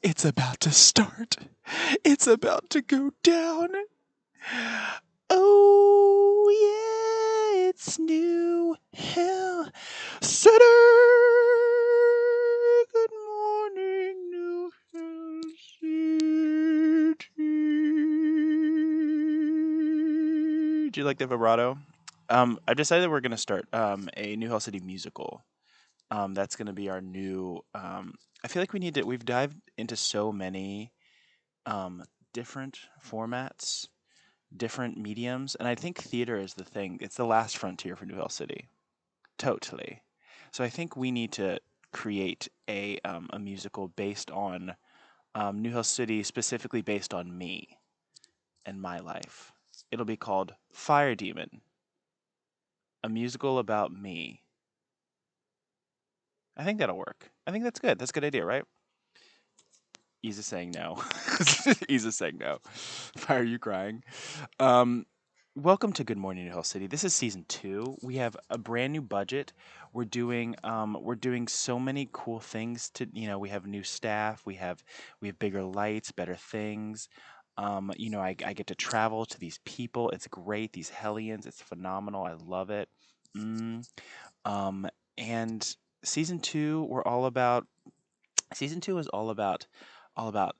It's about to start. It's about to go down. Oh, yeah, it's New Hell City. Good morning, New Hell City. Do you like the vibrato? I've decided that we're going to start a New Hell City musical. That's going to be our new. I feel like we need to. We've dived into so many um, different formats, different mediums, and I think theater is the thing. It's the last frontier for New Hell City. Totally. So I think we need to create a musical based on New Hell City, specifically based on me and my life. It'll be called Fire Demon, a musical about me. I think that'll work. I think that's good. That's a good idea, right? Isa saying no. Isa saying no. Why are you crying? Um, Welcome to Good Morning New Hell City. This is season 2. We have a brand new budget. We're doing so many cool things to we have new staff. We have bigger lights, better things. I get to travel to these people. It's great. These hellions. It's phenomenal. I love it. Mm, and season 2, we're all about season 2 is all about all about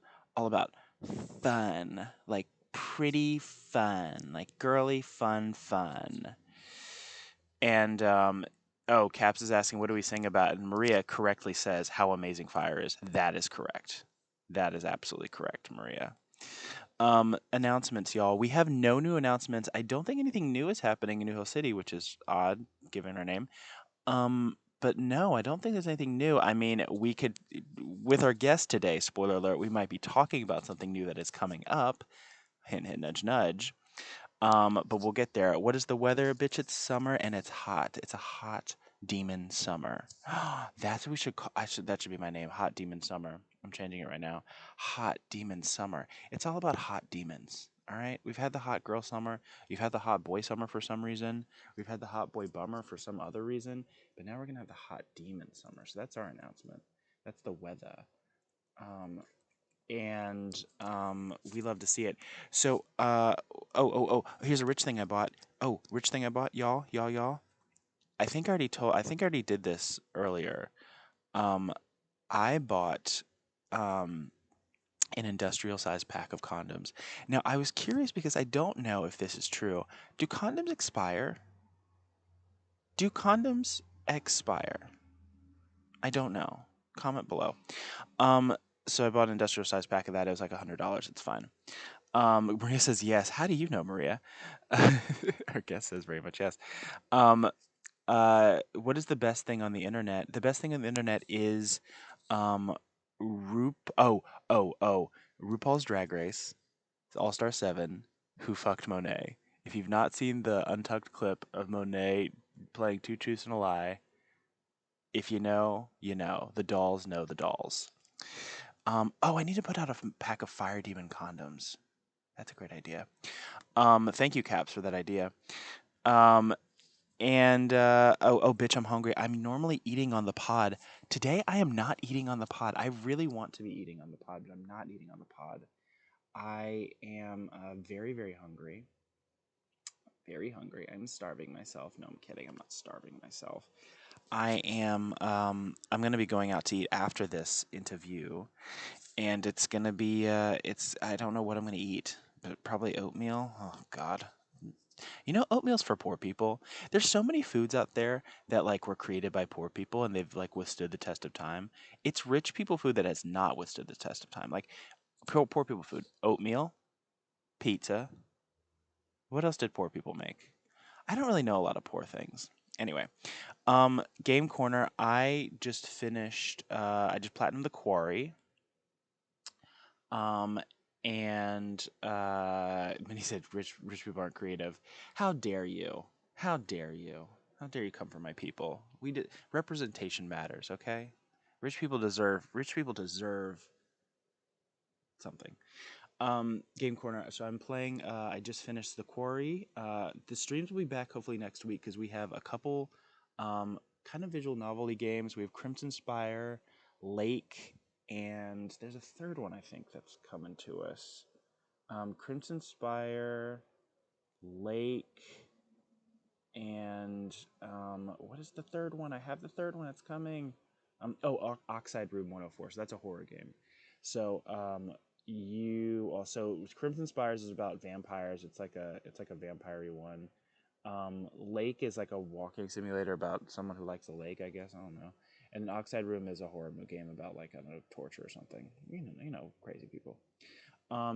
fun, like pretty fun, like girly fun. And oh, Caps is asking what do we sing about, and Maria correctly says how amazing fire is. That is correct. That is absolutely correct, Maria. Announcements, y'all. We have no new announcements. I don't think anything new is happening in New Hill City, which is odd given our name. But no, I don't think there's anything new. I mean, we could, with our guest today, spoiler alert, we might be talking about something new that is coming up. Hint, hint, nudge, nudge. But we'll get there. What is the weather? Bitch, it's summer and it's hot. It's a hot demon summer. That's what we should call. That should be my name. Hot demon summer. I'm changing it right now. Hot demon summer. It's all about hot demons. All right. We've had the hot girl summer. You've had the hot boy summer for some reason. We've had the hot boy bummer for some other reason. But now we're gonna have the hot demon summer. So that's our announcement. That's the weather. Um, and we love to see it. So, here's a rich thing I bought. Oh, rich thing I bought, y'all. I think I already did this earlier. Um, I bought um an industrial size pack of condoms. Now, I was curious because I don't know if this is true. Do condoms expire? Do condoms expire? I don't know. Comment below. Um, so I bought an industrial size pack of that. It was like $100. It's fine. Maria says yes. How do you know, Maria? Our guest says very much yes. Um, what is the best thing on the internet? The best thing on the internet is, um, RuPaul's Drag Race, All Star 7, Who Fucked Monet. If you've not seen the untucked clip of Monet playing Two Truths and a Lie, if you know, you know. The dolls know the dolls. I need to put out a pack of Fire Demon condoms. That's a great idea. Thank you, Caps, for that idea. Um, bitch, I'm hungry. I'm normally eating on the pod. Today, I am not eating on the pod. I really want to be eating on the pod, but I'm not eating on the pod. I am very, very hungry. Very hungry. I'm starving myself. No, I'm kidding. I'm not starving myself. I am. I'm gonna be going out to eat after this interview, and it's gonna be. It's. I don't know what I'm gonna eat, but probably oatmeal. Oh God. Oatmeal's for poor people. There's so many foods out there that like were created by poor people and they've like withstood the test of time. It's rich people food that has not withstood the test of time. Like poor people food. Oatmeal, pizza. What else did poor people make? I don't really know a lot of poor things. Anyway, game corner. I just platinumed the quarry. Um, and he said, "Rich people aren't creative." How dare you? How dare you? How dare you come for my people? We did representation matters, okay? Rich people deserve something. Game corner. So I'm playing. I just finished the quarry. The streams will be back hopefully next week because we have a couple, kind of visual novelty games. We have Crimson Spire, Lake. and there's a third one I think that's coming to us. Crimson Spire, Lake, and what is the third one? I have the third one that's coming. Oxide Room 104. So that's a horror game. So you also Crimson Spires is about vampires. It's like a vampire-y one. Lake is like a walking simulator about someone who likes a lake, I guess. I don't know. And Oxide Room is a horror game about like I don't know torture or something. Crazy people.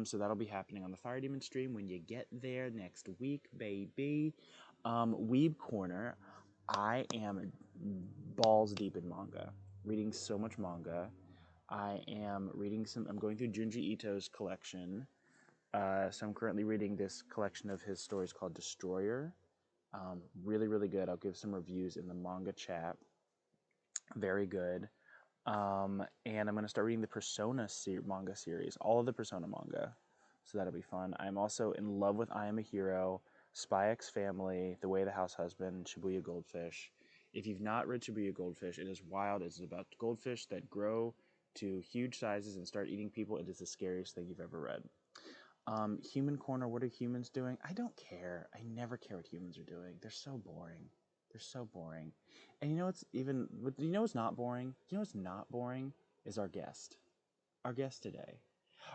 So that'll be happening on the Fire Demon stream when you get there next week, baby. Weeb Corner. I am balls deep in manga, reading so much manga. I'm going through Junji Ito's collection. So I'm currently reading this collection of his stories called Destroyer. Really, really good. I'll give some reviews in the manga chat. Very good. And I'm going to start reading the Persona manga series, all of the Persona manga. So that'll be fun. I'm also in love with I Am a Hero, Spy X Family, The Way of the House Husband, Shibuya Goldfish. If you've not read Shibuya Goldfish, it is wild. It's about goldfish that grow to huge sizes and start eating people. It is the scariest thing you've ever read. Human Corner, what are humans doing? I don't care. I never care what humans are doing. They're so boring. They're so boring. And what's not boring? You know what's not boring is our guest. Our guest today.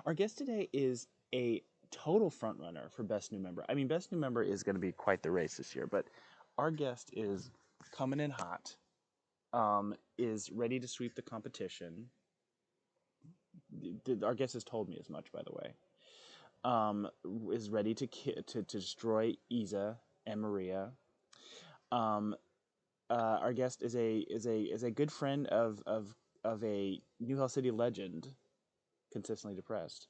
Our guest today is a total frontrunner for Best New Member. I mean, Best New Member is going to be quite the race this year, but our guest is coming in hot, is ready to sweep the competition. Our guest has told me as much, by the way. Is ready to destroy Isa and Maria. Our guest is a good friend of a New Hell City legend, consistently depressed.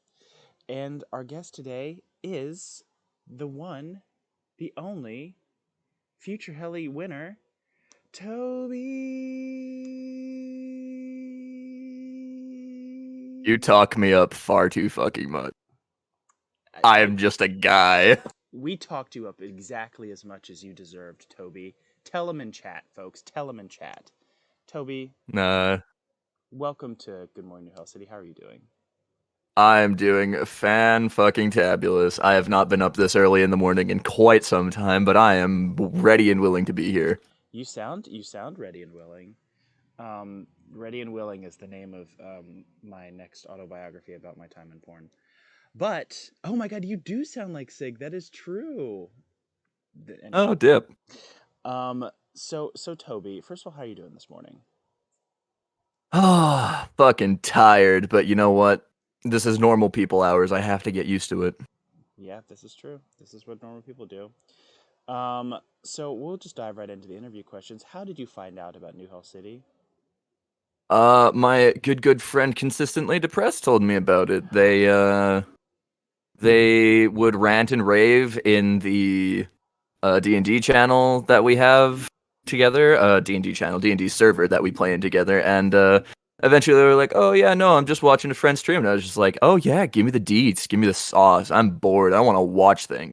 And our guest today is the one, the only future Helly winner, Toby. You talk me up far too fucking much. I am just a guy. We talked you up exactly as much as you deserved, Toby. Tell him in chat, folks. Tell him in chat. Toby, Nah, welcome to Good Morning New Hell City. How are you doing? I'm doing fan fucking tabulous. I have not been up this early in the morning in quite some time, but I am ready and willing to be here. You sound ready and willing. Ready and Willing is the name of my next autobiography about my time in porn. But oh my god, you do sound like Sig. That is true. Oh, Anyway, dip. so Toby, first of all, how are you doing this morning? Ah, fucking tired, but you know what? This is normal people hours. I have to get used to it. Yeah, this is true. This is what normal people do. So we'll just dive right into the interview questions. How did you find out about New Hell City? My good friend consistently depressed told me about it. They would rant and rave in the D&D channel that we have together, D&D channel, D&D server that we play in together, and eventually they were like, oh yeah, no, I'm just watching a friend stream, and I was just like, oh yeah, give me the deets, give me the sauce, I'm bored, I want to watch things.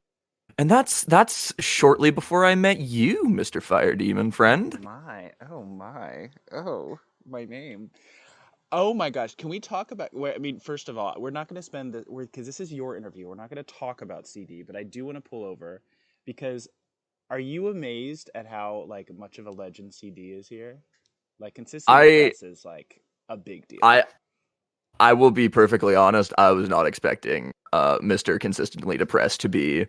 And that's shortly before I met you, Mr. Fire Demon friend. Oh, my name. Oh my gosh, can we talk about? I mean, first of all, we're not going to spend the because this is your interview. We're not going to talk about CD, but I do want to pull over because are you amazed at how like much of a legend CD is here? Like consistently I depressed is like a big deal. I I will be perfectly honest, I was not expecting Mr. Consistently Depressed to be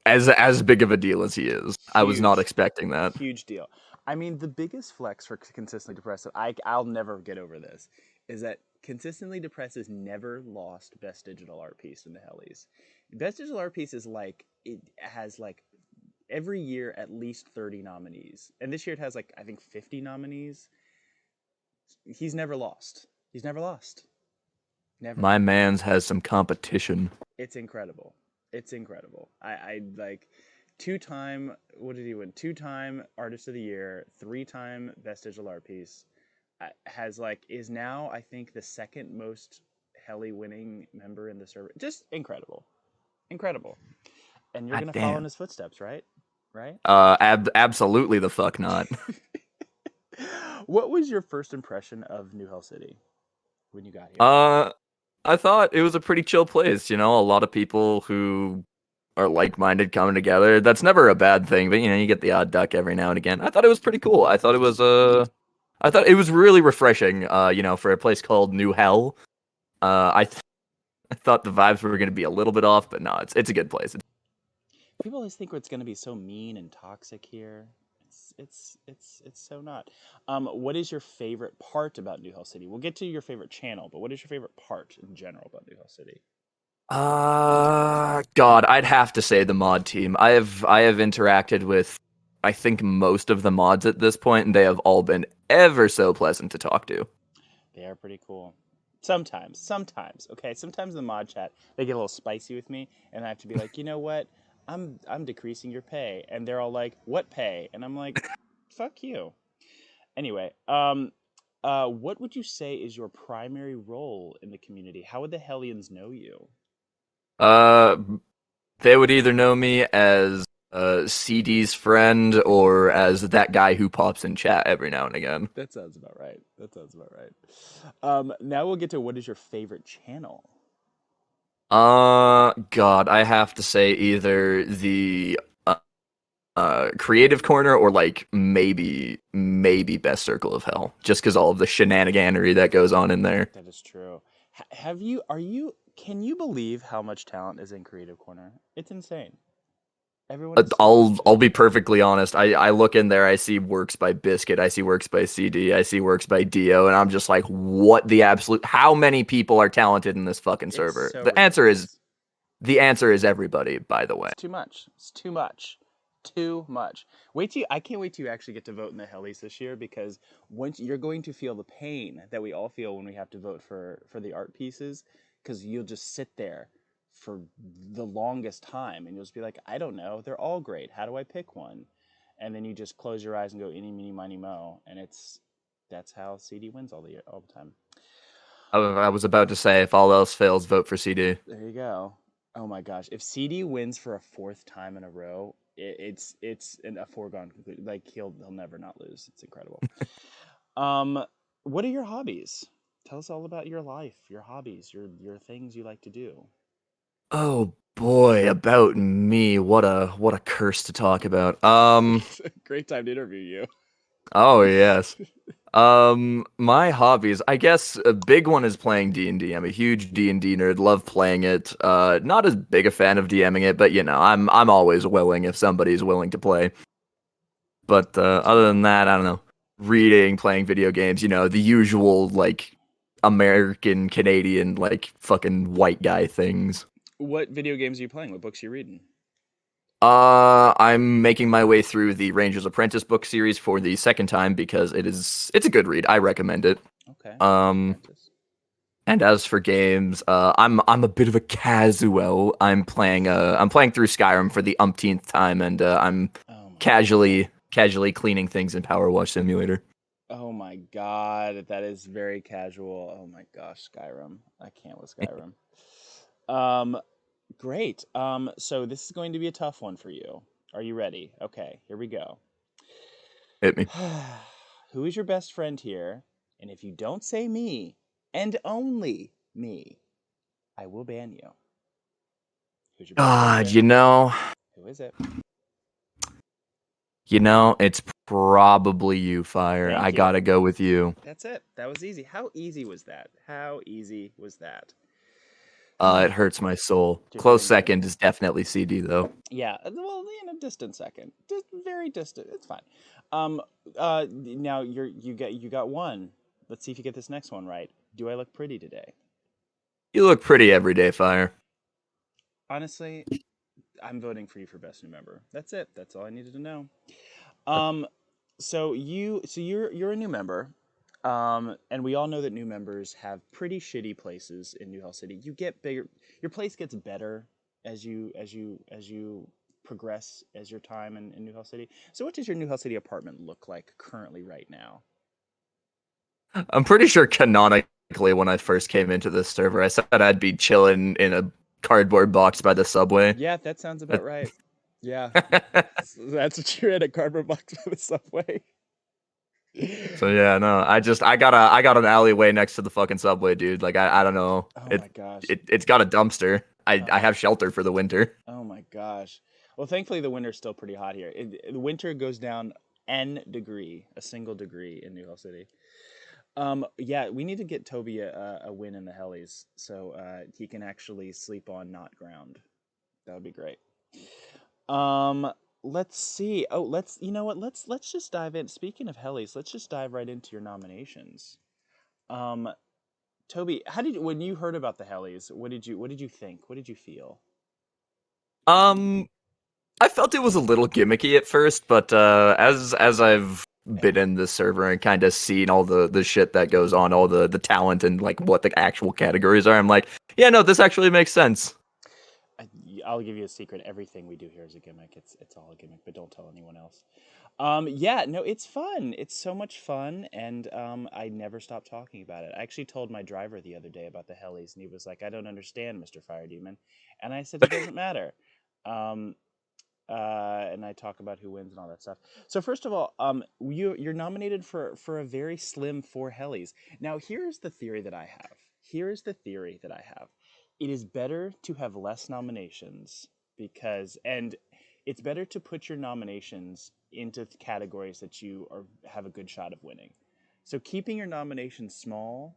as big of a deal as he is. I was not Huge, expecting that. huge deal. I mean, the biggest flex for consistently depressed, I'll never get over this, is that consistently depressed has never lost best digital art piece in the Hellies. Best digital art piece is like it has like every year at least 30 nominees, and this year it has like I think 50 nominees. He's never lost. He's never lost. Never. My man's has some competition. It's incredible. It's incredible. I like two-time, what did he win? Two-time Artist of the Year, three-time Best Digital Art Piece. Has like is now I think the second most Helly winning member in the server. Just incredible, incredible. And you're God gonna follow in damn. his footsteps, right? Right. Absolutely the fuck not. What was your first impression of New Hell City? when you got here? Uh, I thought it was a pretty chill place. You know, a lot of people who are like-minded coming together. That's never a bad thing, but you know, you get the odd duck every now and again. I thought it was pretty cool. I thought it was really refreshing. You know, for a place called New Hell. I thought the vibes were going to be a little bit off, but no, it's a good place. People always think it's going to be so mean and toxic here. It's so not. What is your favorite part about New Hell City? We'll get to your favorite channel, but what is your favorite part in general about New Hell City? God, I'd have to say the mod team. I have interacted with I think most of the mods at this point, and they have all been ever so pleasant to talk to. They are pretty cool. Sometimes, okay. Sometimes in the mod chat they get a little spicy with me, and I have to be like, you know what? I'm decreasing your pay, and they're all like, what pay? And I'm like, fuck you. Anyway, what would you say is your primary role in the community? How would the Hellions know you? Uh, they would either know me as CD's friend or as that guy who pops in chat every now and again. That sounds about right. That sounds about right. Now we'll get to what is your favorite channel? God, I have to say either the creative corner or like maybe best circle of hell, just because all of the shenaniganery that goes on in there. That is true. Have you? Are you? Can you believe how much talent is in Creative Corner? It's insane. Everyone is so I'll be talented. perfectly honest. I look in there, I see works by Biscuit, I see works by CD, I see works by Dio, and I'm just like, what the absolute? How many people are talented in this fucking It's server? so ridiculous. The answer is everybody. By the way, It's too much. It's too much. Too much. Wait till I can't wait till you actually get to vote in the Hellies this year because once you're going to feel the pain that we all feel when we have to vote for the art pieces because you'll just sit there for the longest time and you'll just be like, I don't know, they're all great. How do I pick one? And then you just close your eyes and go any, meeny, miny, mo, and that's how CD wins all the time. I was about to say, if all else fails, vote for CD. There you go. Oh my gosh, if CD wins for a fourth time in a row, a foregone conclusion. Like he'll never not lose. It's incredible. Um, what are your hobbies? Tell us all about your life, your hobbies, your things you like to do. Oh boy, about me, what a curse to talk about. Great time to interview you. Oh yes. My hobbies, I guess a big one is playing D&D. I'm a huge D&D nerd, love playing it. Not as big a fan of DMing it, but you know, I'm always willing if somebody's willing to play. But other than that, I don't know. Reading, playing video games, you know, the usual like American, Canadian, like fucking white guy things. What video games are you playing? What books are you reading? I'm making my way through the Ranger's Apprentice book series for the second time because it's a good read. I recommend it. Okay, Um, Apprentice. and as for games, I'm a bit of a casual. I'm playing through Skyrim for the umpteenth time, and I'm Oh my god. casually cleaning things in Power Wash Simulator. Oh my god, that is very casual. Oh my gosh, Skyrim. I can't with Skyrim. Um, Great. So this is going to be a tough one for you. Are you ready? Okay, here we go. Hit me. Who is your best friend here? And if you don't say me, and only me, I will ban you. Who's your best friend God, here? Who is it? it's probably you, Fire. I Thank you. gotta go with you. That's it. That was easy. How easy was that? How easy was that? It hurts my soul. Your Close feelings hurt. second is definitely CD though. Yeah, well, in a distant second, just very distant. It's fine. Now you got one. Let's see if you get this next one right. Do I look pretty today? You look pretty everyday, Fire. Honestly, I'm voting for you for best new member. That's it. That's all I needed to know. Um, you're a new member. And we all know that new members have pretty shitty places in New Hell City. You get bigger. Your place gets better as you progress as your time in New Hell City. So what does your New Hell City apartment look like currently right now? I'm pretty sure canonically when I first came into this server, I said I'd be chilling in a cardboard box by the subway. Yeah, that sounds about right. Yeah, that's what you're in, a cardboard box by the subway. So yeah, no, I got an alleyway next to the fucking subway, dude. Like I don't know. Oh my gosh. It's got a dumpster. I Oh, have shelter for the winter. oh my gosh. Well, thankfully the winter's still pretty hot here. The winter goes down n degree, a single degree in New York City. Yeah, we need to get Toby a win in the helis so he can actually sleep on not ground. That would be great. Um, let's see. Oh, you know what? Let's just dive in. Speaking of helis, let's just dive right into your nominations. Um, Toby, how did when you heard about the helis? What did you think? What did you feel? Um, I felt it was a little gimmicky at first, but as I've been in this server and kind of seen all the shit that goes on, all the talent and like what the actual categories are, I'm like, yeah, no, this actually makes sense. I, I'll give you a secret. Everything we do here is a gimmick. It's all a gimmick, but don't tell anyone else. Yeah, no, it's fun. It's so much fun, and I never stop talking about it. I actually told my driver the other day about the helis, and he was like, "I don't understand, Mister Fire Demon," and I said, "It doesn't matter." Um, and I talk about who wins and all that stuff. So first of all, you're nominated for a very slim four helis. Now here's the theory that I have. Here is the theory that I have. It is better to have less nominations because, and it's better to put your nominations into categories that have a good shot of winning. So keeping your nominations small,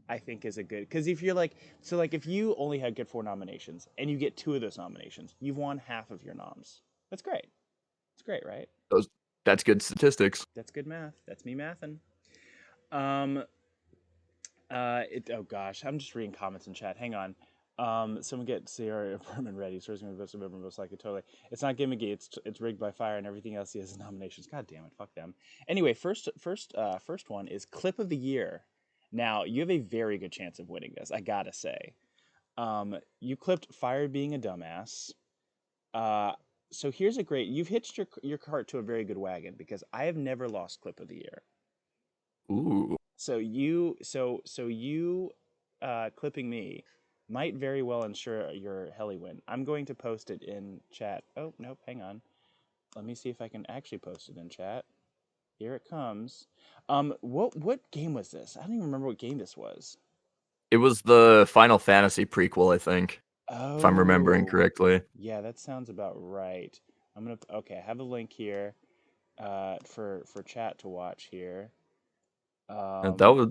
I think, is a good, because if you're like, so like if you only had get four nominations and you get two of those nominations, you've won half of your noms. That's great. It's great, right? Those that's good statistics. That's good math. That's me mathing. Um, oh gosh, I'm just reading comments in chat. Hang on. Someone get Sierra apartment ready. So it's going to be best member, most likely. Totally. It's not gimmicky. It's rigged by fire, and everything else he has is nominations. God damn it, fuck them. Anyway, first one is clip of the year. Now you have a very good chance of winning this. I gotta say. You clipped fire being a dumbass. Uh, so here's a great. You've hitched your cart to a very good wagon because I have never lost clip of the year. Ooh, So you clipping me might very well ensure your heli win. I'm going to post it in chat. Oh nope, hang on. Let me see if I can actually post it in chat. Here it comes. What game was this? I don't even remember what game this was. it was the Final Fantasy prequel, I think, if I'm remembering Oh, correctly. yeah, that sounds about right. Okay. I have a link here, for chat to watch here. And that Um, was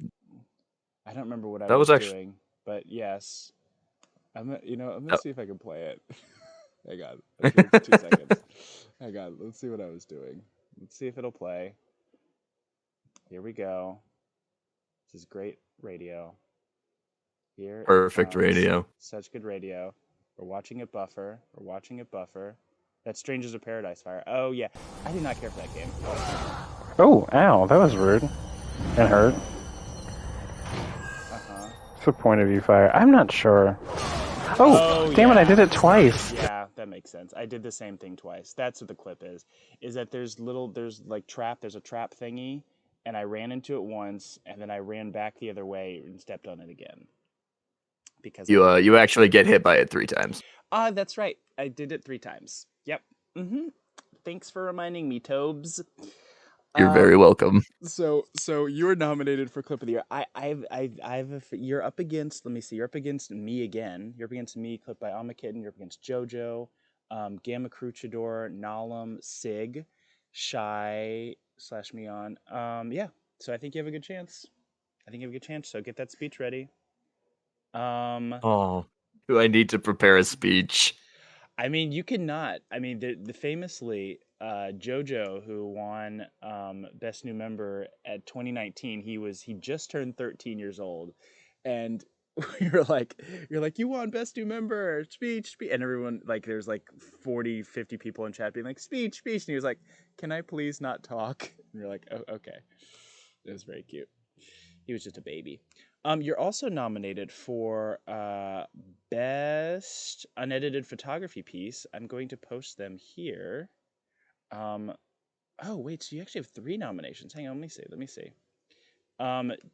I don't remember what I that was was actually doing, but yes, I'm gonna that, see if I can play it. Hang on, give it 2 seconds. Hang on, let's see what I was doing. Let's see if it'll play. Here we go. This is great radio. Here it perfect comes. radio. Such good radio. We're watching it buffer. We're watching it buffer. That's Strangers of Paradise Fire. Oh yeah, I did not care for that game. Oh, ow, that was rude. And hurt. Uh huh. What's the point of view fire? I'm not sure. Oh Oh, damn it, I yeah. did it twice. Yeah, that makes sense. I did the same thing twice. That's what the clip is. Is that there's like there's a trap thingy, and I ran into it once, and then I ran back the other way and stepped on it again because I didn't. You actually get hit by it 3 times. Ah, that's right. I did it 3 times. Yep. Mm-hmm. Thanks for reminding me, Tobes. You're very Um, welcome. so you were nominated for clip of the year. You're up against. Let me see. You're up against me again. You're up against me, clipped by Almakitten. You're up against JoJo, Gamma Cruchador, Nalum, Sig, Shy slash Meon. Yeah. So I think you have a good chance. I think you have a good chance. So get that speech ready. Um, Oh, do I need to prepare a speech? I mean, you cannot. I mean, the famously JoJo, who won Best New Member at 2019, he just turned 13 years old, and you're like you won Best New Member speech, speech, and everyone like there's like 40, 50 people in chat being like speech, speech, and he was like, "Can I please not talk?" And you're like, "Oh, okay." It was very cute. He was just a baby. You're also nominated for best unedited photography piece. I'm going to post them here. Um, oh wait, so you actually have three nominations. Hang on, let me see. Let me see.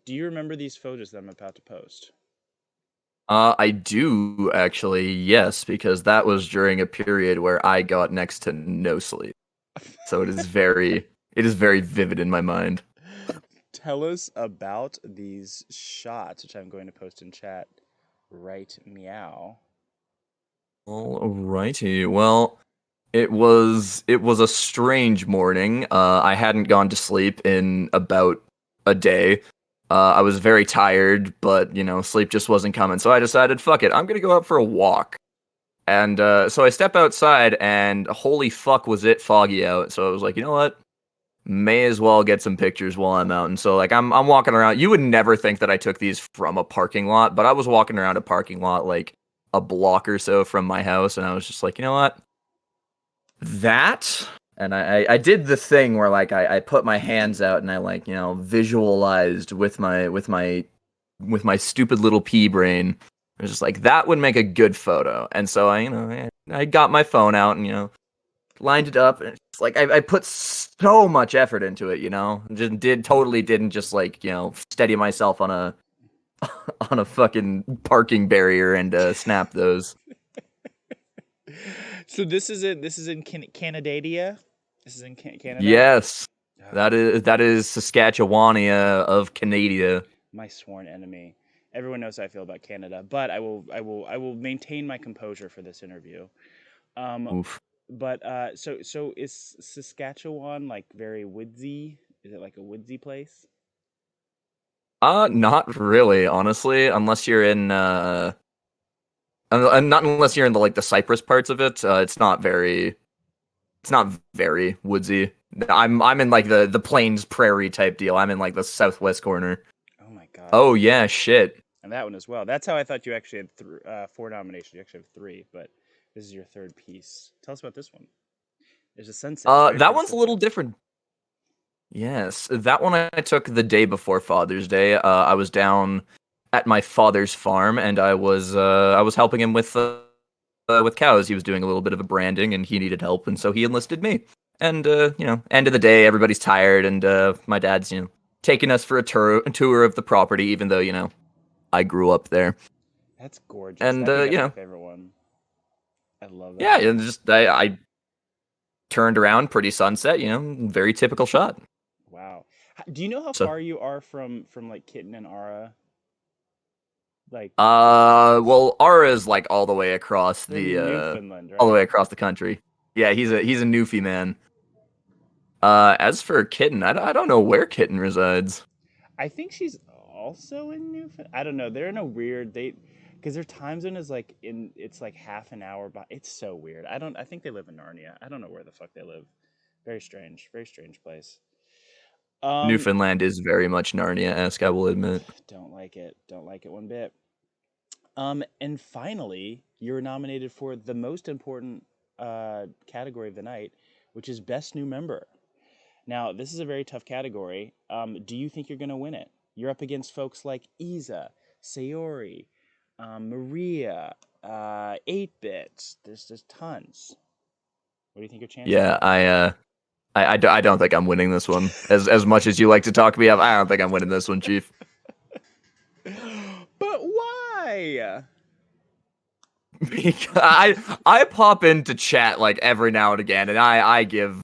Do you remember these photos that I'm about to post? I do actually, yes, because that was during a period where I got next to no sleep. So it is very vivid in my mind. Tell us about these shots, which I'm going to post in chat. Right, meow. Alrighty. Well, it was a strange morning. I hadn't gone to sleep in about a day. I was very tired, but sleep just wasn't coming. So I decided, fuck it, I'm gonna go out for a walk. And so I step outside, and holy fuck, was it foggy out. So I was like, you know what? May as well get some pictures while I'm out. And so like I'm walking around. You would never think that I took these from a parking lot, but I was walking around a parking lot like a block or so from my house, and I was just like, you know what? That, and I did the thing where like I put my hands out and I like visualized with my stupid little pea brain. I was just like, that would make a good photo. And so I got my phone out and lined it up, and it's like I put so much effort into it, just didn't just like steady myself on a on a fucking parking barrier and snap those. So this is in Canadadia. This is in Canada. Yes, Ah, that is Saskatchewania of Canada. my sworn enemy. Everyone knows how I feel about Canada, but I will maintain my composure for this interview. Um, Oof. but so is Saskatchewan like very woodsy? Is it like a woodsy place? Not really, honestly, not unless you're in the like the Cypress parts of it. It's not very woodsy. I'm in like the plains prairie type deal. I'm in like the southwest corner. Oh my god. Oh yeah, shit. And that one as well. That's how I thought you actually had 4 nominations. You actually have 3, but this is your third piece. Tell us about this one. There's a sunset. Very That pretty one's a little sunset. different. Yes, that one I took the day before Father's Day. I was down at my father's farm, and I was helping him with cows. He was doing a little bit of a branding, and he needed help, and so he enlisted me. And end of the day, everybody's tired, and my dad's taking us for a tour of the property, even though I grew up there. That's gorgeous. And I think that's my favorite one. I love that yeah, one. and just I turned around, pretty sunset, very typical shot. Wow. Do you know how So far you are from like Kitten and Ara? Like well, Ara's like all the way across they're in Newfoundland, all the way right? across the country. Yeah, he's a Newfie man. As for Kitten, I don't know where Kitten resides. I think she's also in Newfoundland. I don't know. They're in a weird because their time zone is like it's like half an hour but it's so weird. I think they live in Narnia. I don't know where the fuck they live. Very strange place. Um Newfoundland is very much Narnia-esque, I will admit. don't like it. Don't like it one bit. And finally, you're nominated for the most important category of the night, which is best new member. Now, this is a very tough category. Do you think you're going to win it? You're up against folks like Isa, Sayori, Maria, 8-Bit. There's just tons. What do you think your chances Yeah, are? I don't think I'm winning this one. As much as you like to talk me up, I don't think I'm winning this one, Chief. But why? Because I pop into chat like every now and again, and I give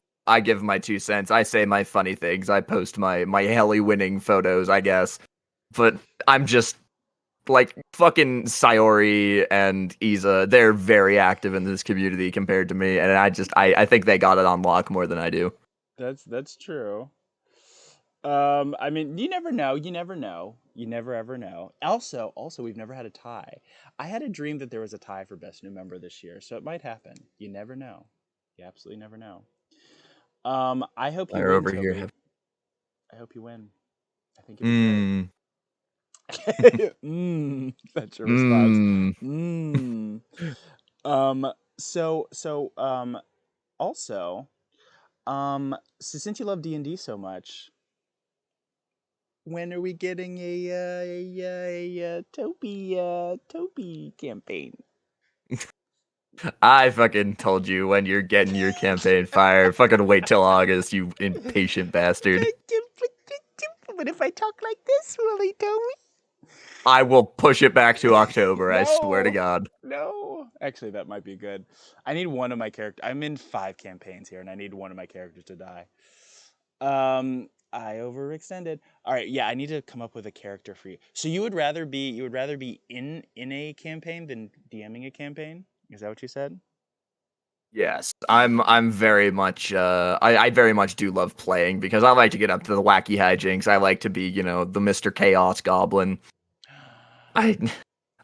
my 2 cents. I say my funny things. I post my heli winning photos, I guess. But I'm just like fucking Sayori and Isa. They're very active in this community compared to me, and I think they got it on lock more than I do. That's true. I mean, you never know. You never know. You never ever know. Also, we've never had a tie. I had a dream that there was a tie for best new member this year, so it might happen. You never know. You absolutely never know. I hope you Fire win, over here. Toby. I hope you win. I think you'll be great. Mmm. That's your response. Mmm. Mmm. So also, so since you love D&D so much, when are we getting a Toby campaign? I fucking told you when you're getting your campaign fired. Fucking wait till August, you impatient bastard. But if I talk like this, will he tell me? I will push it back to October, I swear to No, God. no. Actually, that might be good. I need one of my characters. I'm in 5 campaigns here, and I need one of my characters to die. I overextended. All right, yeah, I need to come up with a character for you. So you would rather be in a campaign than DMing a campaign? Is that what you said? Yes, I'm very much I very much do love playing because I like to get up to the wacky hijinks. I like to be, the Mr. Chaos Goblin. I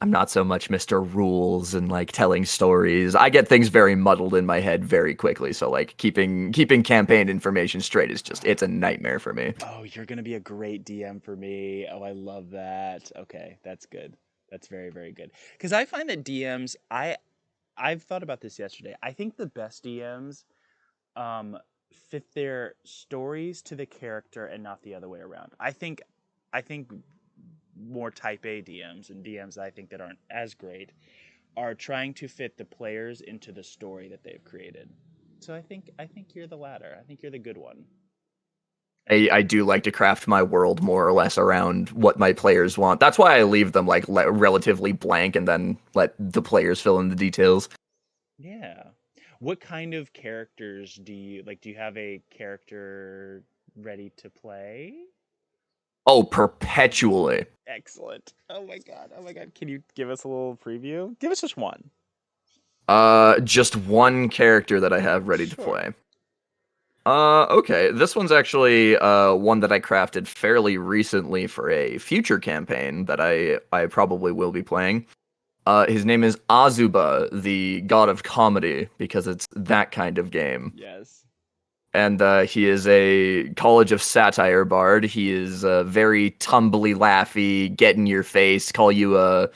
I'm not so much Mr. Rules and like telling stories. I get things very muddled in my head very quickly, so like keeping campaign information straight is just it's a nightmare for me. Oh, you're gonna be a great DM for me. Oh, I love that. Okay, that's good. That's very, very good. Because I find that DMs, I've thought about this yesterday. I think the best DMs fit their stories to the character and not the other way around. I think more type A DMs and DMs I think that aren't as great are trying to fit the players into the story that they've created. So I think you're the latter. I think you're the good one. I do like to craft my world more or less around what my players want. That's why I leave them like relatively blank and then let the players fill in the details. Yeah. What kind of characters do you like? Do you have a character ready to play? Oh, perpetually. Excellent. Oh my god. Oh my god. Can you give us a little preview? Give us just one. Just one character that I have ready to Sure. play. Okay. This one's actually one that I crafted fairly recently for a future campaign that I probably will be playing. His name is Azuba, the god of comedy, because it's that kind of game. Yes. And he is a College of Satire bard. He is very tumbly, laughy, get in your face, call you a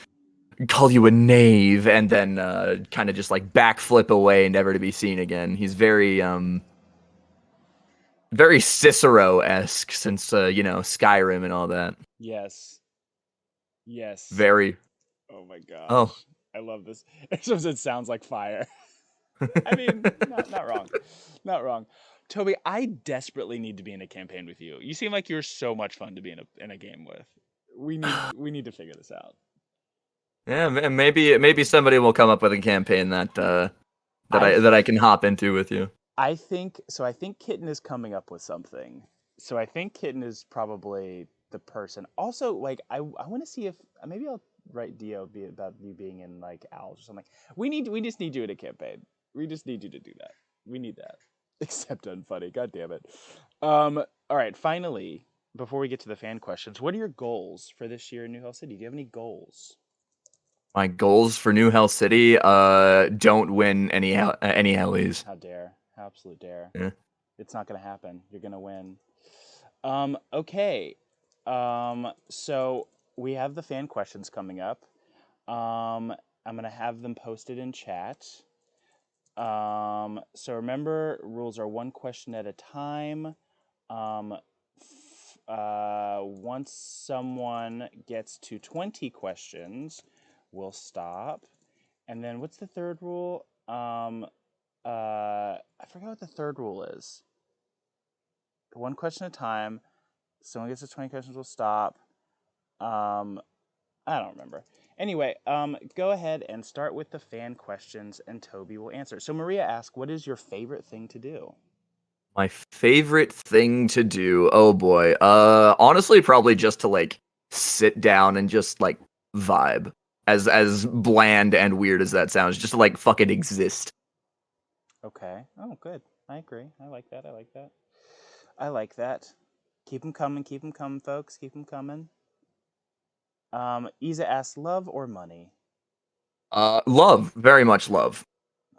knave, and then kind of just like backflip away, never to be seen again. He's very Cicero-esque since Skyrim and all that. Yes. Yes. Very. Oh my Oh. gosh. I love this. It sounds like fire. I mean, not wrong. Not wrong. Toby, I desperately need to be in a campaign with you. You seem like you're so much fun to be in a game with. We need to figure this out. Yeah, maybe somebody will come up with a campaign I that I can hop into with you. I think so. I think Kitten is coming up with something. So I think Kitten is probably the person. Also, like I want to see if maybe I'll write Dio be about you being in like Owls or something. We just need you in a campaign. We just need you to do that. We need that. Except unfunny. God damn it. All right. Finally, before we get to the fan questions, what are your goals for this year in New Hell City? Do you have any goals? My goals for New Hell City, don't win any Hellies. How dare? How absolute dare? Yeah. It's not gonna happen. You're gonna win. Okay. So we have the fan questions coming up. I'm gonna have them posted in chat. So remember, rules are one question at a time. Once someone gets to 20 questions, we'll stop. And then what's the third rule? I forgot what the third rule is. One question at a time. Someone gets to 20 questions, we'll stop. I don't remember. Anyway, go ahead and start with the fan questions, and Toby will answer. So Maria asked, "What is your favorite thing to do?" My favorite thing to do, oh boy. Honestly, probably just to like sit down and just like vibe. As bland and weird as that sounds, just to like fucking exist. Okay. Oh, good. I agree. I like that. I like that. I like that. Keep them coming. Keep them coming, folks. Keep them coming. Isa asks, "Love or money?" Love, very much love.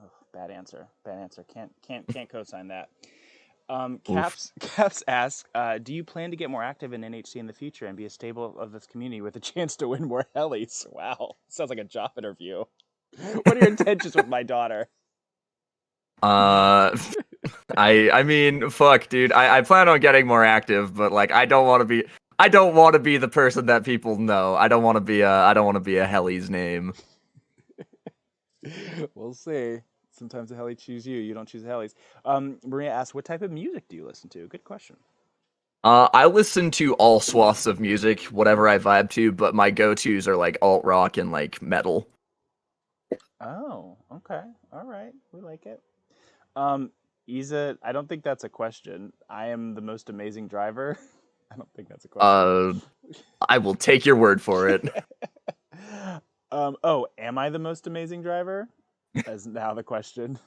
Oh, bad answer. Bad answer. Can't co-sign that. Oof. Caps asks, "Do you plan to get more active in NHC in the future and be a staple of this community with a chance to win more Hellies?" Wow, sounds like a job interview. What are your intentions with my daughter? Uh, I mean, fuck, dude. I plan on getting more active, but like, I don't want to be the person that people know. I don't want to be a Helly's name. We'll see. Sometimes the Helly choose you. You don't choose the Hellies. Maria asks, "What type of music do you listen to?" Good question. I listen to all swaths of music, whatever I vibe to, but my go-tos are like alt rock and like metal. Oh, okay. All right. We like it. Um, Isa, I don't think that's a question. I am the most amazing driver. I don't think that's a question. Uh, I will take your word for it. Oh, am I the most amazing driver? Is now the question.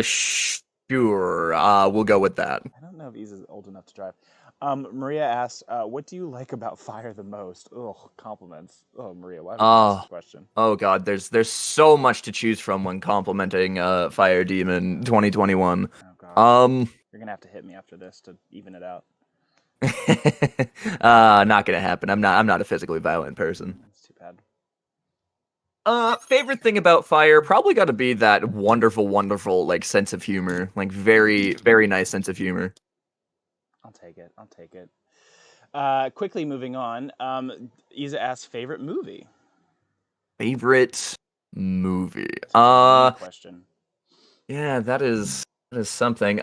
Sure. We'll go with that. I don't know if Isa's old enough to drive. Maria asks, what do you like about fire the most? Ugh, compliments. Oh, Maria, why would you ask this question? Oh God, there's so much to choose from when complimenting Fire Demon 2021. Oh God, you're gonna have to hit me after this to even it out. Not gonna happen. I'm not a physically violent person. That's too bad. Favorite thing about Fire probably got to be that wonderful, wonderful like sense of humor, like very, very nice sense of humor. I'll take it. I'll take it. Quickly moving on. Isa asks favorite movie. Favorite movie. Question. Yeah, that is something.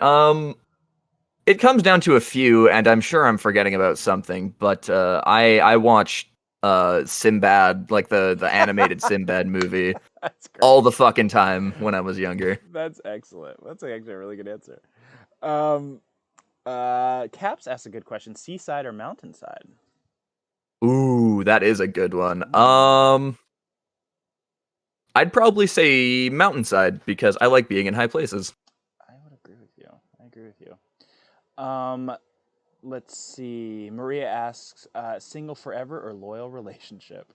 It comes down to a few, and I'm sure I'm forgetting about something. But I watched Sinbad, like the animated Sinbad movie, That's great. all the fucking time when I was younger. That's excellent. That's actually a really good answer. Caps asked a good question: seaside or mountainside? Ooh, that is a good one. I'd probably say mountainside because I like being in high places. I would agree with you. I agree with you. Let's see. Maria asks, single forever or loyal relationship?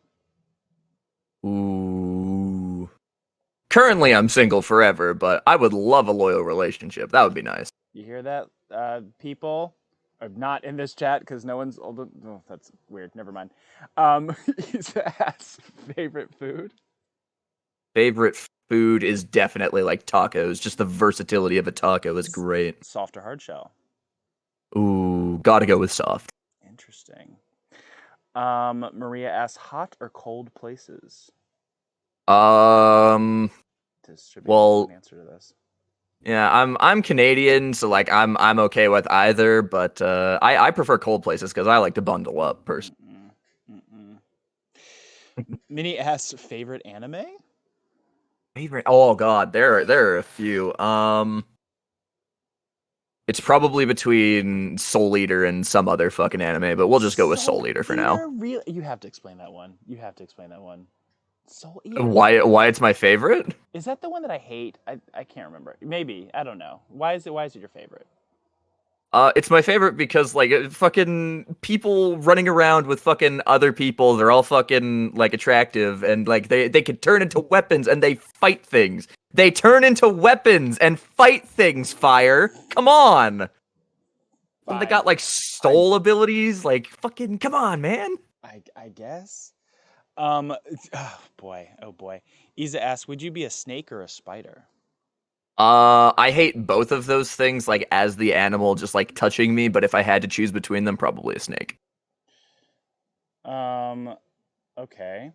Ooh. Currently, I'm single forever, but I would love a loyal relationship. That would be nice. You hear that, people? Or not in this chat because no one's old. Oh, that's weird. Never mind. Isa asks, favorite food? Favorite food is definitely like tacos. Just the versatility of a taco is great. Soft or hard shell? Ooh, gotta go with soft. Interesting. Maria asks, hot or cold places? This should be Well, an answer to this. yeah, I'm Canadian, so like I'm okay with either, but I prefer cold places because I like to bundle up personally. Minnie asks, favorite anime? Favorite? Oh God, there are a few. It's probably between Soul Eater and some other fucking anime, but we'll just go with Soul Eater for now. You have to explain that one. You have to explain that one. Soul Eater? Why it's my favorite? Is that the one that I hate? I can't remember. Maybe. I don't know. Why is it your favorite? It's my favorite because like fucking people running around with fucking other people, they're all fucking like attractive and like they can turn into weapons and they fight things. They turn into weapons and fight things, Fire. Come on. And they got like soul abilities, like fucking come on, man. I guess. Oh boy. Isa asks, would you be a snake or a spider? I hate both of those things, like as the animal just like touching me, but if I had to choose between them, probably a snake. Okay.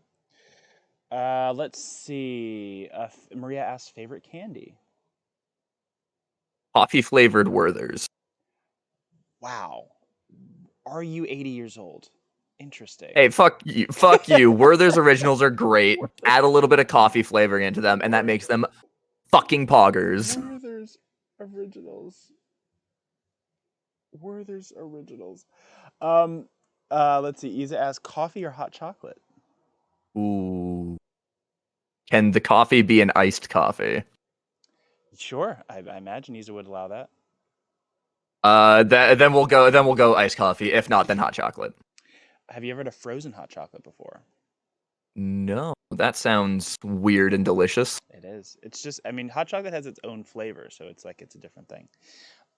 Let's see. Maria asks, favorite candy? Coffee flavored Werthers. Wow. Are you 80 years old? Interesting. Hey, fuck you. Werther's originals are great. Add a little bit of coffee flavoring into them, and that makes them fucking poggers. Werther's originals. Let's see. Isa asks, coffee or hot chocolate? Ooh. Can the coffee be an iced coffee? Sure. I imagine Isa would allow that. Then we'll go iced coffee. If not, then hot chocolate. Have you ever had a frozen hot chocolate before? No, that sounds weird and delicious. It is. It's just, I mean, hot chocolate has its own flavor, so it's like it's a different thing.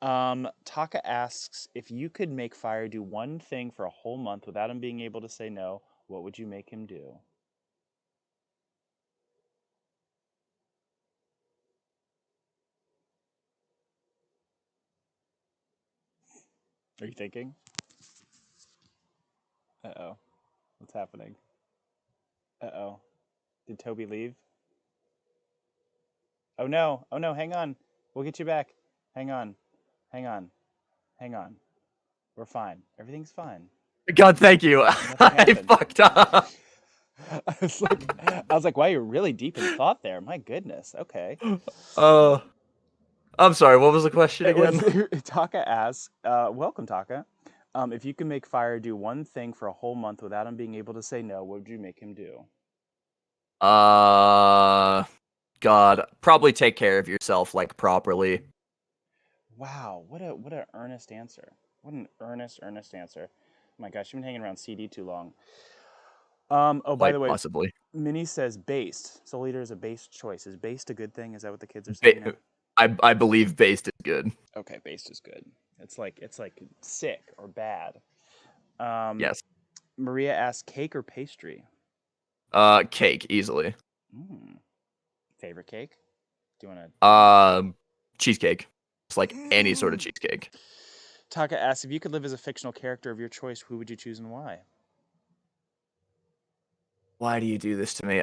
Taka asks, if you could make Fire do one thing for a whole month without him being able to say no, what would you make him do? Are you thinking? Uh-oh. What's happening? Uh-oh. Did Toby leave? Oh no, hang on. We'll get you back. Hang on. We're fine. Everything's fine. God, thank you. I fucked up. I was like, wow, you're really deep in thought there. My goodness. Okay. I'm sorry, what was the question It was again? Taka asks, welcome Taka. If you can make Fire do one thing for a whole month without him being able to say no, what would you make him do? Uh, God, probably take care of yourself like properly. Wow, what a earnest answer. What an earnest answer. Oh my gosh, you've been hanging around CD too long. Oh, by Quite the way, possibly. Minnie says based. Soul Eater is a based choice. Is based a good thing? Is that what the kids are saying now? Ba- I believe based is good. Okay, based is good. It's like sick or bad. Um, Yes. Maria asks cake or pastry? Cake easily. Mm, favorite cake? Do you want Um, Cheesecake. It's like any sort of to? cheesecake. Taka asks if you could live as a fictional character of your choice, who would you choose and why? Why do you do this to me?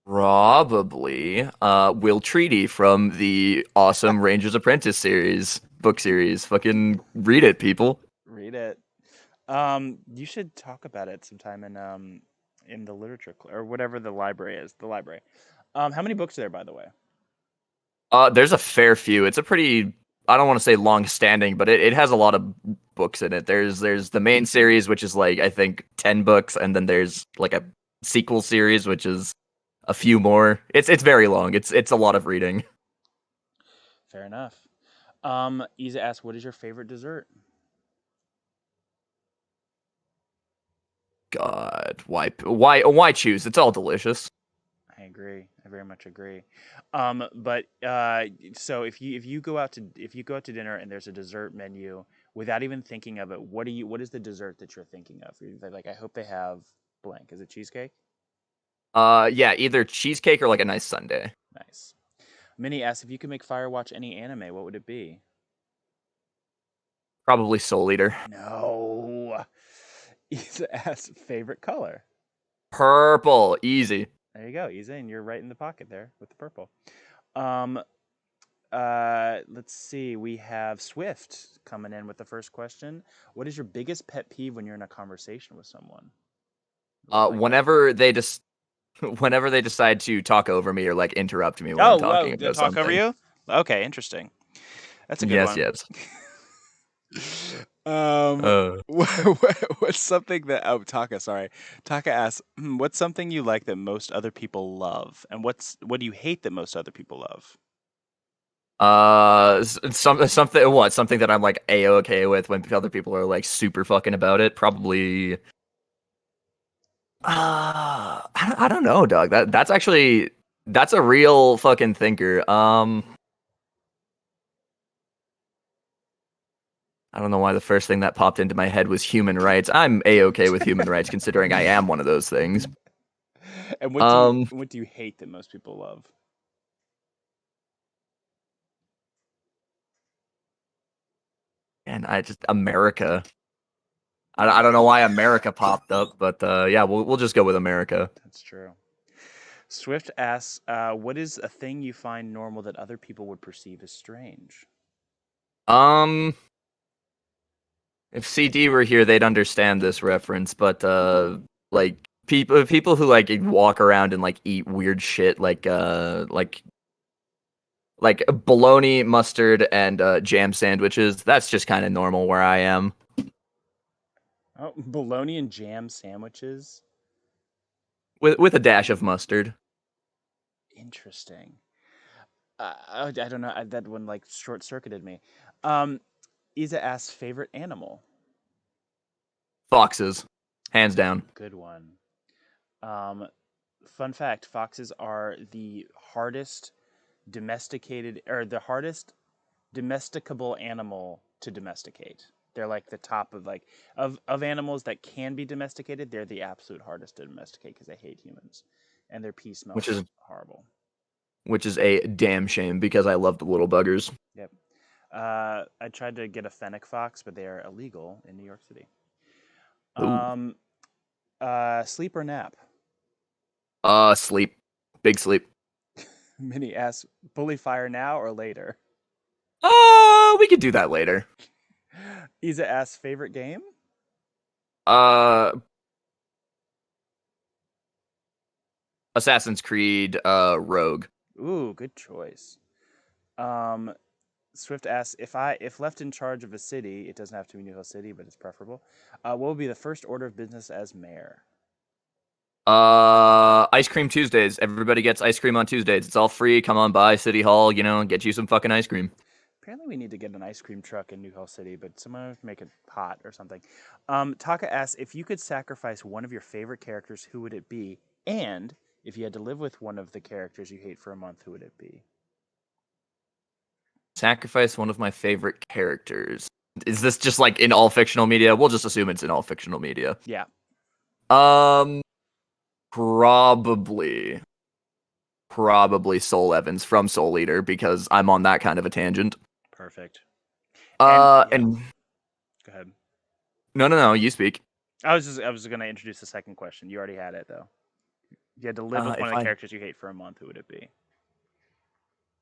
Probably Will Treaty from the awesome Ranger's Apprentice book series. Fucking read it, people. Read it. You should talk about it sometime in the literature or whatever the library is. The library. How many books are there, by the way? There's a fair few. It's a pretty, I don't want to say long standing, but it has a lot of books in it. There's the main series, which is like I think 10 books, and then there's like a sequel series, which is a few more. It's very long. It's a lot of reading. Fair enough. Isa asks, what is your favorite dessert? God, why choose? It's all delicious. I agree. I very much agree. But so if you go out to dinner and there's a dessert menu without even thinking of it, what is the dessert that you're thinking of? You're like, I hope they have blank. Is it cheesecake? Yeah, either cheesecake or like a nice sundae. Nice. Minnie asks if you could make Fire watch any anime, what would it be? Probably Soul Eater. No. Isa asks favorite color. Purple, easy. There you go, Isa, and you're right in the pocket there with the purple. Um, let's see. We have Swift coming in with the first question. What is your biggest pet peeve when you're in a conversation with someone? Ooh, I like that. Whenever they just whenever they decide to talk over me or like interrupt me when I'm Oh, talking whoa, about talk over something. you? Okay, interesting. That's a good Yes, one. yes. um, Uh, what's something that Taka? Sorry, Taka asks, what's something you like that most other people love, and what do you hate that most other people love? something that I'm like a-okay with when other people are like super fucking about it. Probably. I don't know, dog. That's a real fucking thinker. I don't know why the first thing that popped into my head was human rights. I'm a-okay with human rights considering I am one of those things. And Um, what do you hate that most people love? and I just America. I don't know why America popped up, but yeah, we'll just go with America. That's true. Swift asks, what is a thing you find normal that other people would perceive as strange? Um, if CD were here, they'd understand this reference, but like people who like walk around and like eat weird shit like bologna, mustard, and jam sandwiches. That's just kind of normal where I am. Oh, bologna and jam sandwiches. With a dash of mustard. Interesting. I don't know. That one like short circuited me. Um, Isa asks favorite animal. Foxes, hands down. Good one. Um, fun fact: foxes are the hardest domesticated or the hardest domesticable animal to domesticate. They're like the top of of animals that can be domesticated. They're the absolute hardest to domesticate because they hate humans, and their pee Which smells is horrible. which is a damn shame because I love the little buggers. Yep. I tried to get a fennec fox, but they are illegal in New York City. Ooh. Um, sleep or nap? Sleep. Big sleep. Minnie asks, bully fire now or later? We could do that later. Isa asks, favorite game? Uh, Assassin's Creed, Rogue. Ooh, good choice. Swift asks if left in charge of a city, it doesn't have to be New Hill City, but it's preferable. What would be the first order of business as mayor? Ice cream Tuesdays. Everybody gets ice cream on Tuesdays. It's all free. Come on by City Hall, get you some fucking ice cream. Apparently, we need to get an ice cream truck in New Hill City, but someone would make it hot or something. Taka asks if you could sacrifice one of your favorite characters, who would it be? And if you had to live with one of the characters you hate for a month, who would it be? Sacrifice one of my favorite characters. Is this just like in all fictional media? We'll just assume it's in all fictional media. Yeah. Probably Soul Evans from Soul Eater because I'm on that kind of a tangent. Perfect. And go ahead. No, you speak. I was going to introduce the second question. You already had it though. If you had to live with one of the characters you hate for a month, who would it be?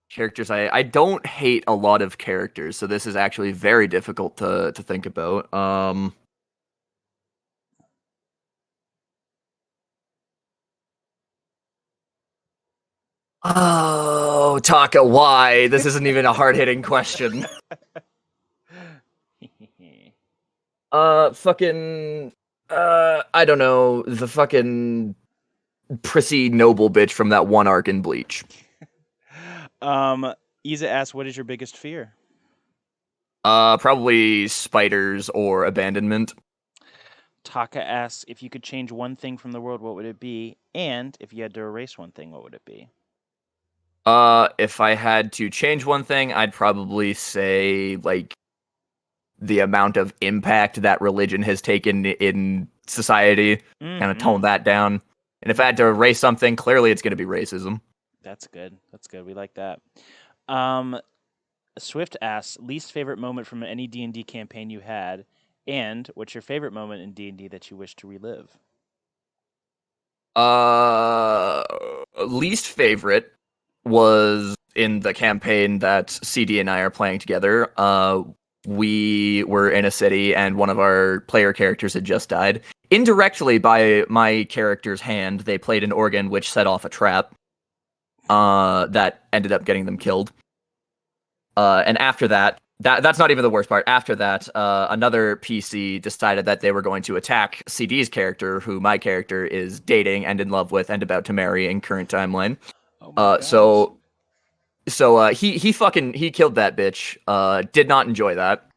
Characters I don't hate a lot of characters, so this is actually very difficult to think about. Oh, Taka, why? This isn't even a hard-hitting question. I don't know, the fucking prissy noble bitch from that one arc in Bleach. Isa asks, what is your biggest fear? Probably spiders or abandonment. Taka asks, if you could change one thing from the world, what would it be? And if you had to erase one thing, what would it be? If I had to change one thing, I'd probably say, like, the amount of impact that religion has taken in society, kind of tone that down. And if I had to erase something, clearly it's going to be racism. That's good. We like that. Swift asks, least favorite moment from any D&D campaign you had, and what's your favorite moment in D&D that you wish to relive? Least favorite was in the campaign that CD and I are playing together. We were in a city and one of our player characters had just died. Indirectly by my character's hand, they played an organ which set off a trap that ended up getting them killed. And after that's not even the worst part. After that, another PC decided that they were going to attack CD's character, who my character is dating and in love with and about to marry in current timeline. So he killed that bitch. Did not enjoy that.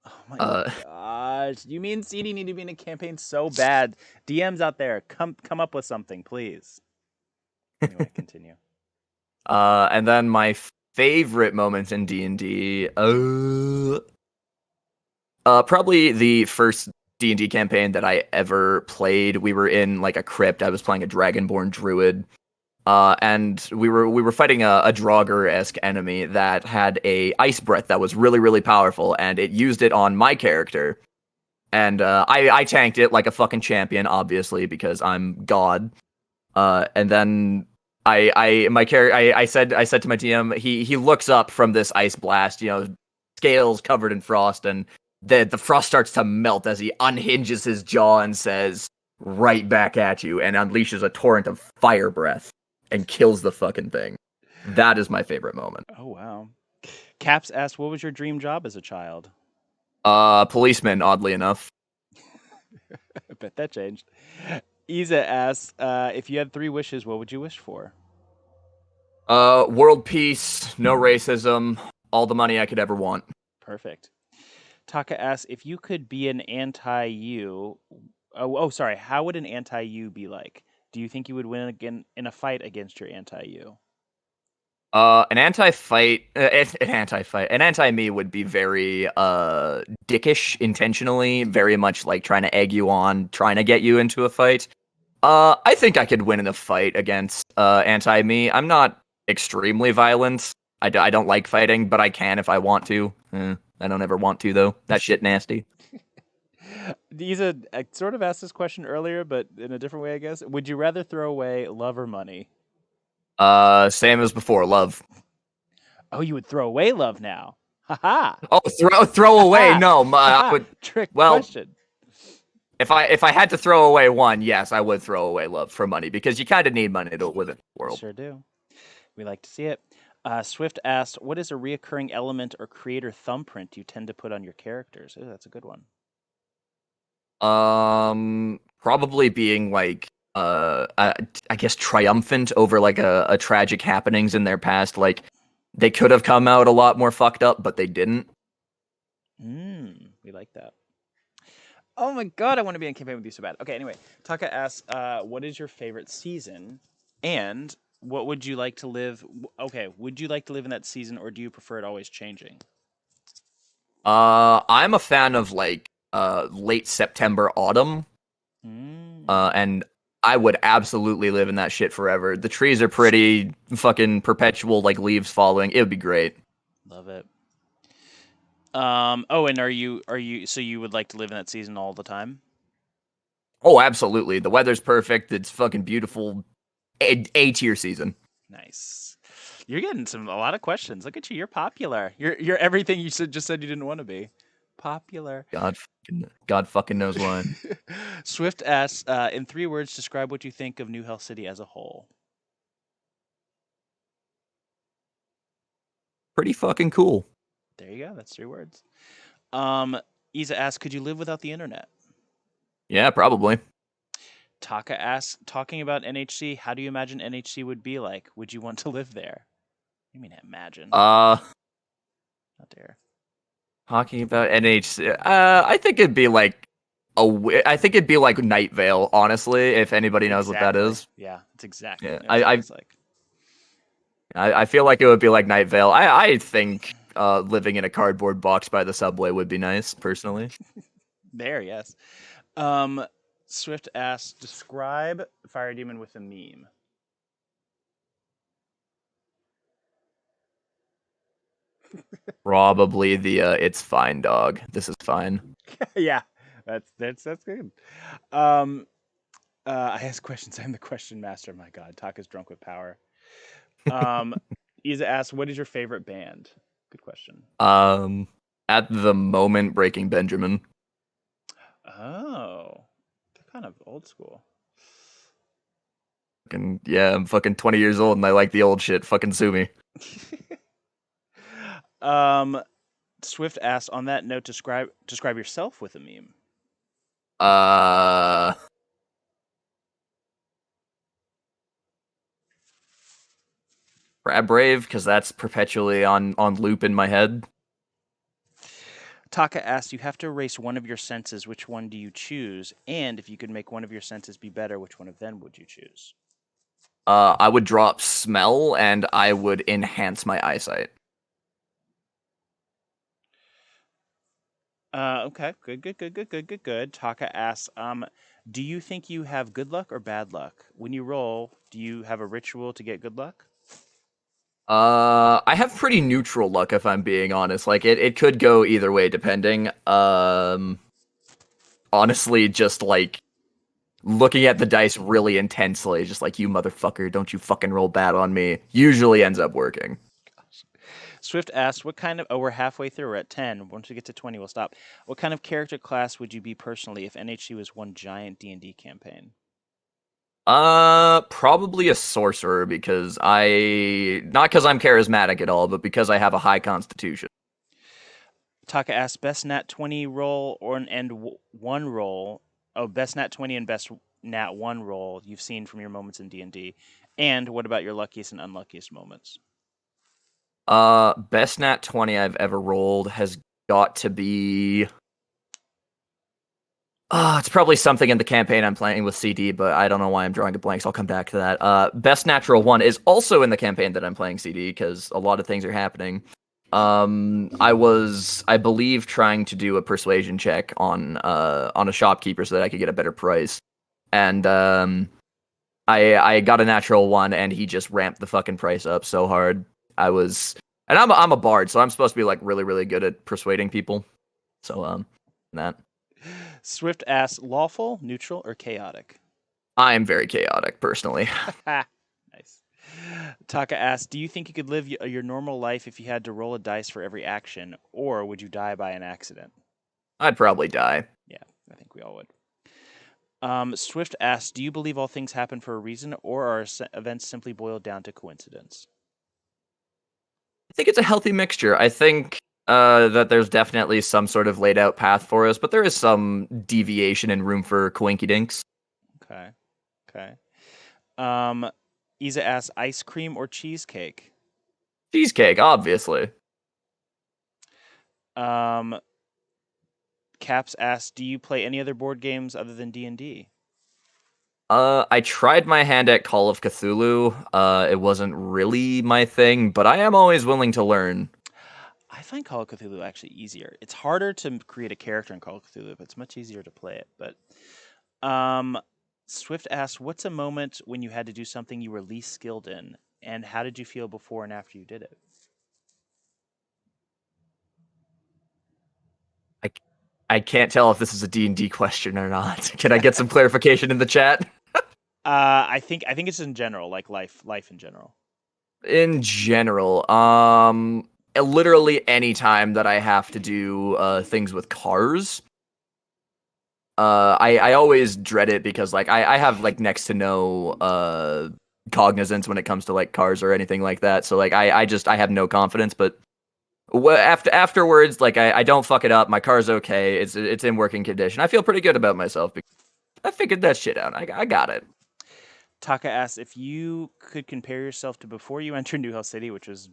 Oh my gosh! You mean CD need to be in a campaign so bad? DMs out there, come up with something, please. Anyway, continue. And then my favorite moments in D&D, probably the first D&D campaign that I ever played. We were in like a crypt. I was playing a dragonborn druid. And we were fighting a Draugr-esque enemy that had a ice breath that was really, really powerful, and it used it on my character. And I tanked it like a fucking champion, obviously, because I'm God. And then I said to my DM, he looks up from this ice blast, scales covered in frost, and the frost starts to melt as he unhinges his jaw and says, "Right back at you," and unleashes a torrent of fire breath and kills the fucking thing. That is my favorite moment. Oh, wow. Caps asked, what was your dream job as a child? Policeman, oddly enough. I bet that changed. Isa asks, if you had 3 wishes, what would you wish for? World peace, no racism, all the money I could ever want. Perfect. Taka asks, if you could be an anti-you... sorry. How would an anti-you be like? Do you think you would win again in a fight against your anti-you? An anti-me would be very dickish intentionally, very much like trying to egg you on, trying to get you into a fight. I think I could win in a fight against anti-me. I'm not extremely violent. I don't like fighting, but I can if I want to. I don't ever want to though. That shit nasty. Isa, I sort of asked this question earlier, but in a different way, I guess. Would you rather throw away love or money? Same as before, love. Oh, you would throw away love now. Haha. Oh, throw away? No, I would. Trick question. If I had to throw away one, yes, I would throw away love for money because you kind of need money to live in the world. Sure do. We like to see it. Swift asked, "What is a reoccurring element or creator thumbprint you tend to put on your characters?" Ooh, that's a good one. Probably being like, I guess triumphant over like a tragic happenings in their past. Like they could have come out a lot more fucked up, but they didn't. We like that. Oh my god, I want to be in campaign with you so bad. Okay, anyway, Taka asks, "What is your favorite season, and what would you like to live? Okay, would you like to live in that season, or do you prefer it always changing?" I'm a fan of like late September, autumn. Mm, And I would absolutely live in that shit forever. The trees are pretty, fucking perpetual, like leaves falling. It would be great. love it. Oh, and are you so you would like to live in that season all the time? Oh, absolutely. The weather's perfect. It's fucking beautiful. A tier season. Nice. You're getting a lot of questions. Look at you. You're popular. You're everything you just said you didn't want to be. Popular. God fucking knows why. Swift asks, in 3 words, describe what you think of New Hell City as a whole. Pretty fucking cool. There you go. That's 3 words. Isa asks, could you live without the internet? Yeah, probably. Taka asks, talking about NHC, how do you imagine NHC would be like? Would you want to live there? You mean imagine? Not dare. Talking about NHC. I think it'd be like I think it'd be like Night Vale, honestly, if anybody knows what that is. Yeah, it's exactly Yeah, what it feels like. I feel like it would be like Night Vale. I think living in a cardboard box by the subway would be nice, personally. There, yes. Swift asks, describe Fire Demon with a meme. Probably the it's fine dog. This is fine. Yeah, that's good. Um, I ask questions. I'm the question master. My God, Taka's drunk with power. Isa asks, what is your favorite band? Good question. At the moment, Breaking Benjamin. Oh, they're kind of old school. Fucking yeah, I'm fucking 20 years old and I like the old shit. Fucking sue me. Swift asks, on that note, describe yourself with a meme. Uh, Crab Brave, because that's perpetually on loop in my head. Taka asks, you have to erase one of your senses. Which one do you choose? And if you could make one of your senses be better, which one of them would you choose? I would drop smell and I would enhance my eyesight. Okay, good. Taka asks, do you think you have good luck or bad luck? When you roll, do you have a ritual to get good luck? I have pretty neutral luck if I'm being honest. Like it could go either way depending. Honestly, just like looking at the dice really intensely, just like you motherfucker, don't you fucking roll bad on me, usually ends up working. Swift asks, what kind of... Oh, we're halfway through. We're at 10. Once we get to 20, we'll stop. What kind of character class would you be personally if NHC was one giant D&D campaign? Probably a sorcerer because not because I'm charismatic at all, but because I have a high constitution. Taka asks, best nat 20 roll one roll. Oh, best nat 20 and best nat 1 roll you've seen from your moments in D&D. And what about your luckiest and unluckiest moments? Best nat 20 I've ever rolled has got to be. It's probably something in the campaign I'm playing with CD, but I don't know why I'm drawing a blank, so I'll come back to that. Best natural 1 is also in the campaign that I'm playing CD, because a lot of things are happening. I was, I believe, trying to do a persuasion check on a shopkeeper so that I could get a better price. And I got a natural 1, and he just ramped the fucking price up so hard. And I'm a bard, so I'm supposed to be like really, really good at persuading people. So that. Swift asks, lawful, neutral, or chaotic? I am very chaotic, personally. Nice. Taka asks, do you think you could live your normal life if you had to roll a dice for every action, or would you die by an accident? I'd probably die. Yeah, I think we all would. Swift asks, do you believe all things happen for a reason, or are events simply boiled down to coincidence? think it's a healthy mixture. I think that there's definitely some sort of laid out path for us, but there is some deviation and room for coinkydinks. Okay. Okay. Um, Isa asks, ice cream or cheesecake? Cheesecake, obviously. Um, Caps asks, do you play any other board games other than D&D? I tried my hand at Call of Cthulhu. It wasn't really my thing, but I am always willing to learn. I find Call of Cthulhu actually easier. It's harder to create a character in Call of Cthulhu, but it's much easier to play it. But Swift asks, what's a moment when you had to do something you were least skilled in, and how did you feel before and after you did it? I can't tell if this is a D&D question or not. Can I get some clarification in the chat? I think it's in general, like life in general. In general, literally any time that I have to do things with cars, I always dread it because like I have like next to no cognizance when it comes to like cars or anything like that. So like I have no confidence, but afterwards, like I don't fuck it up. My car's okay. It's in working condition. I feel pretty good about myself because I figured that shit out. I got it. Taka asks, if you could compare yourself to before you entered New Hell City, which was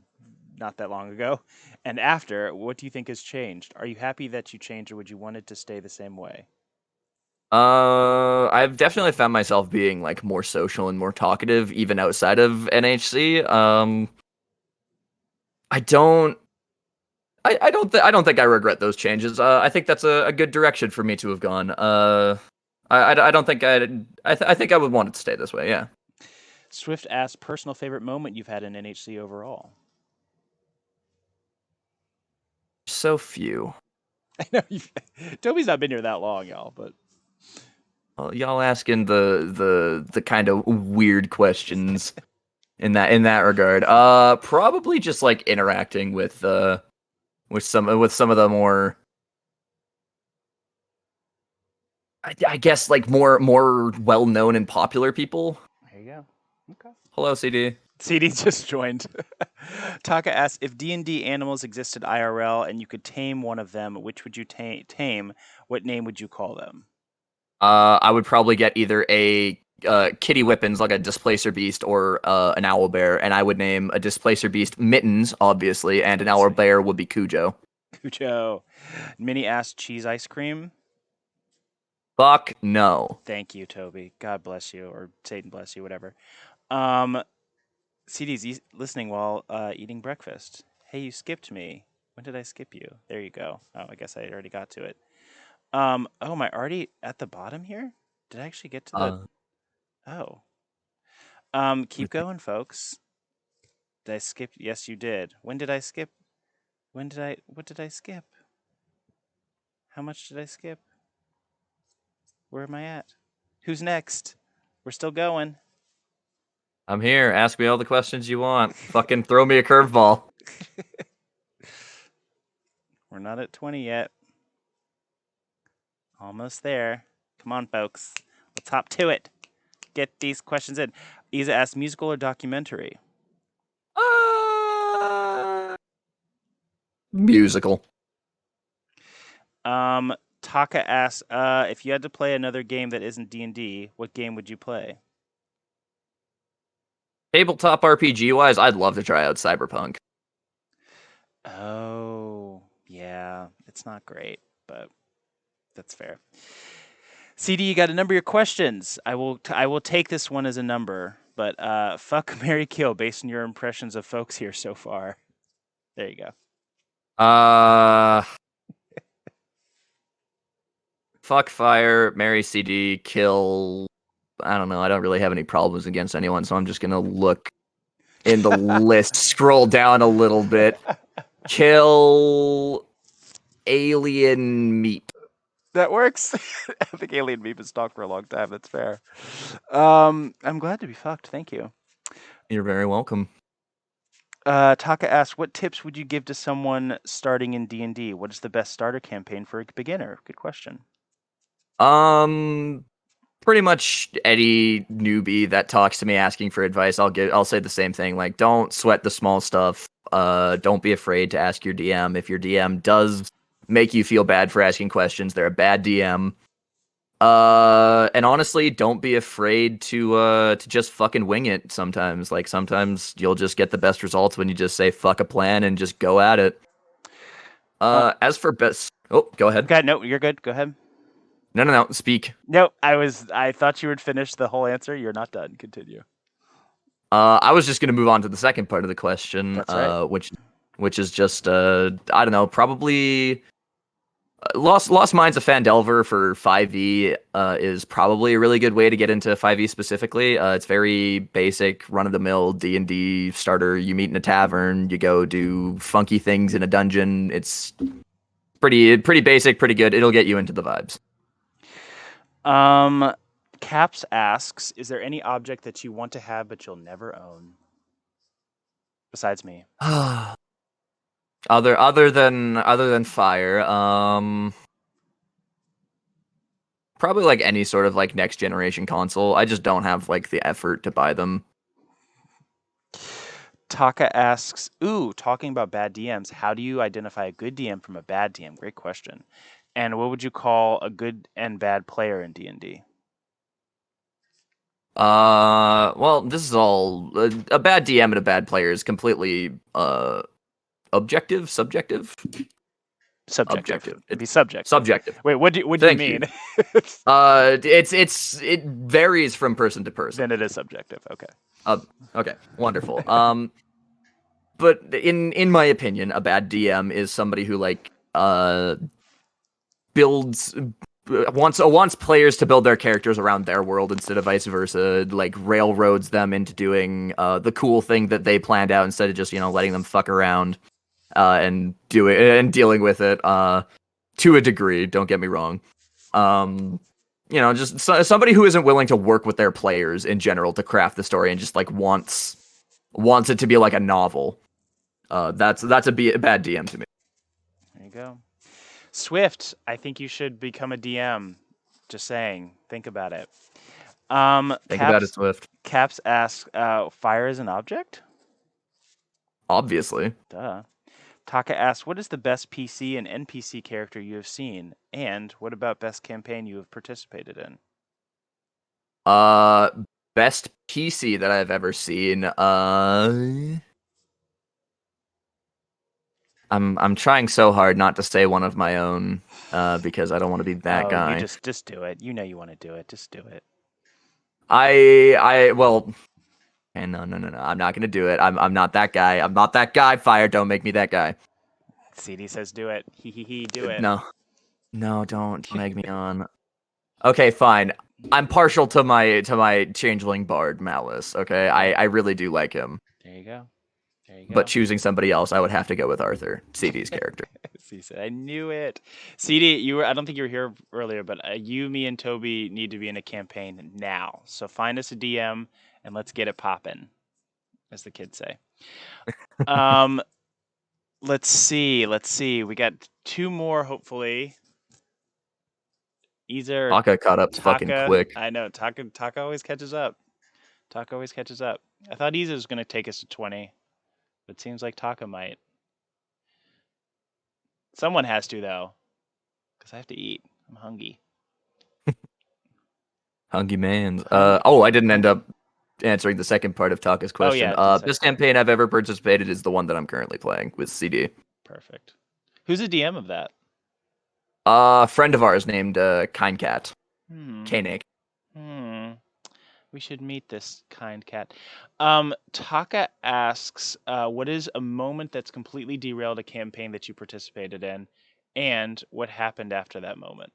not that long ago, and after, what do you think has changed? Are you happy that you changed, or would you want it to stay the same way? I've definitely found myself being like more social and more talkative, even outside of NHC. I don't. I don't think I regret those changes. I think that's a good direction for me to have gone. I don't think I think I would want it to stay this way. Yeah. Swift asks, personal favorite moment you've had in NHC overall? So few. I know Toby's not been here that long, y'all, but Well, y'all asking the kind of weird questions in that regard. Probably just like interacting with some of the more I guess like more well known and popular people. there you go. Okay. Hello, CD. CD just joined. Taka asks, if D&D animals existed IRL and you could tame one of them, which would you tame? What name would you call them? I would probably get either a kitty whippins like a displacer beast or an owl bear, and I would name a displacer beast Mittens, obviously, and an owl bear would be Cujo. Cujo. Minnie asks, cheese ice cream? Fuck no. Thank you, Toby. God bless you, or Satan bless you, whatever. CD's listening while eating breakfast. Hey, you skipped me. When did I skip you? There you go. Oh, I guess I already got to it. Oh, am I already at the bottom here? Did I actually get to the? Oh. Keep going, folks. Did I skip? Yes, you did. When did I skip? When did I? What did I skip? How much did I skip? Where am I at? Who's next? We're still going. I'm here. Ask me all the questions you want. Fucking throw me a curveball. We're not at 20 yet. Almost there. Come on, folks. Let's hop to it. Get these questions in. Isa asks, musical or documentary? Musical. Taka asks, if you had to play another game that isn't D&D, what game would you play? Tabletop RPG wise, I'd love to try out Cyberpunk. Oh, yeah. It's not great, but that's fair. CD, you got to number your questions. I will take this one as a number, but fuck, marry, kill based on your impressions of folks here so far. There you go. Fuck, fire, marry, CD, kill. I don't know. I don't really have any problems against anyone, so I'm just gonna look in the list, scroll down a little bit. Kill alien meat. That works. I think alien meat has talked for a long time. That's fair. I'm glad to be fucked. Thank you. You're very welcome. Taka asks, what tips would you give to someone starting in D&D? What is the best starter campaign for a beginner? Good question. pretty much any newbie that talks to me asking for advice, I'll say the same thing. Like, don't sweat the small stuff. Don't be afraid to ask your DM. If your DM does make you feel bad for asking questions, they're a bad DM. And honestly, don't be afraid to just fucking wing it sometimes. Like, sometimes you'll just get the best results when you just say fuck a plan and just go at it. As for best... Oh, go ahead. Okay, no, you're good. Go ahead. No, speak. No, I thought you would finish the whole answer. You're not done. Continue. I was just going to move on to the second part of the question, That's right. which is just I don't know, probably Lost Mines of Phandelver for 5e is probably a really good way to get into 5e specifically. It's very basic, run-of-the-mill D&D starter. You meet in a tavern, you go do funky things in a dungeon. It's pretty basic, pretty good. It'll get you into the vibes. Caps asks, is there any object that you want to have but you'll never own? Besides me. Other than fire, probably like any sort of like next generation console. I just don't have like the effort to buy them. Taka asks, talking about bad DMs, how do you identify a good DM from a bad DM? Great question. And what would you call a good and bad player in D&D? Well, this is all a bad DM and a bad player is completely subjective. Subjective. Objective. It'd be subjective. Subjective. Wait, what do you Thank mean? It varies from person to person. Then it is subjective. Okay. Okay, wonderful. But in my opinion, a bad DM is somebody who like wants players to build their characters around their world instead of vice versa, like railroads them into doing the cool thing that they planned out instead of just, letting them fuck around and dealing with it to a degree, don't get me wrong. Just somebody who isn't willing to work with their players in general to craft the story and just like wants it to be like a novel. That's a bad DM to me. There you go. Swift, I think you should become a DM. Just saying. Think about it. Think about it, Swift. Caps asks, fire is an object? Obviously. Duh. Taka asks, what is the best PC and NPC character you have seen? And what about best campaign you have participated in? Best PC that I've ever seen. I'm trying so hard not to say one of my own, because I don't want to be that guy. You just do it. You know you want to do it. Just do it. Well, and no. I'm not gonna do it. I'm not that guy. I'm not that guy. Fire, don't make me that guy. CD says do it. Do it. No, don't make me on. Okay, fine. I'm partial to my changeling bard Malice. Okay, I really do like him. There you go. But choosing somebody else, I would have to go with Arthur, CD's character. I knew it. CD, I don't think you were here earlier, but you, me, and Toby need to be in a campaign now. So find us a DM and let's get it poppin', as the kids say. Let's see. We got two more, hopefully. Either Taka caught up fucking quick. I know. Taka always catches up. I thought Iza was going to take us to 20. But it seems like Taka might. Someone has to, though. Because I have to eat. I'm hungry. Hungry man. I didn't end up answering the second part of Taka's question. This campaign I've ever participated is the one that I'm currently playing with CD. Perfect. Who's the DM of that? A friend of ours named Kind Cat. Koenig. We should meet this kind cat. Taka asks, what is a moment that's completely derailed a campaign that you participated in, and what happened after that moment?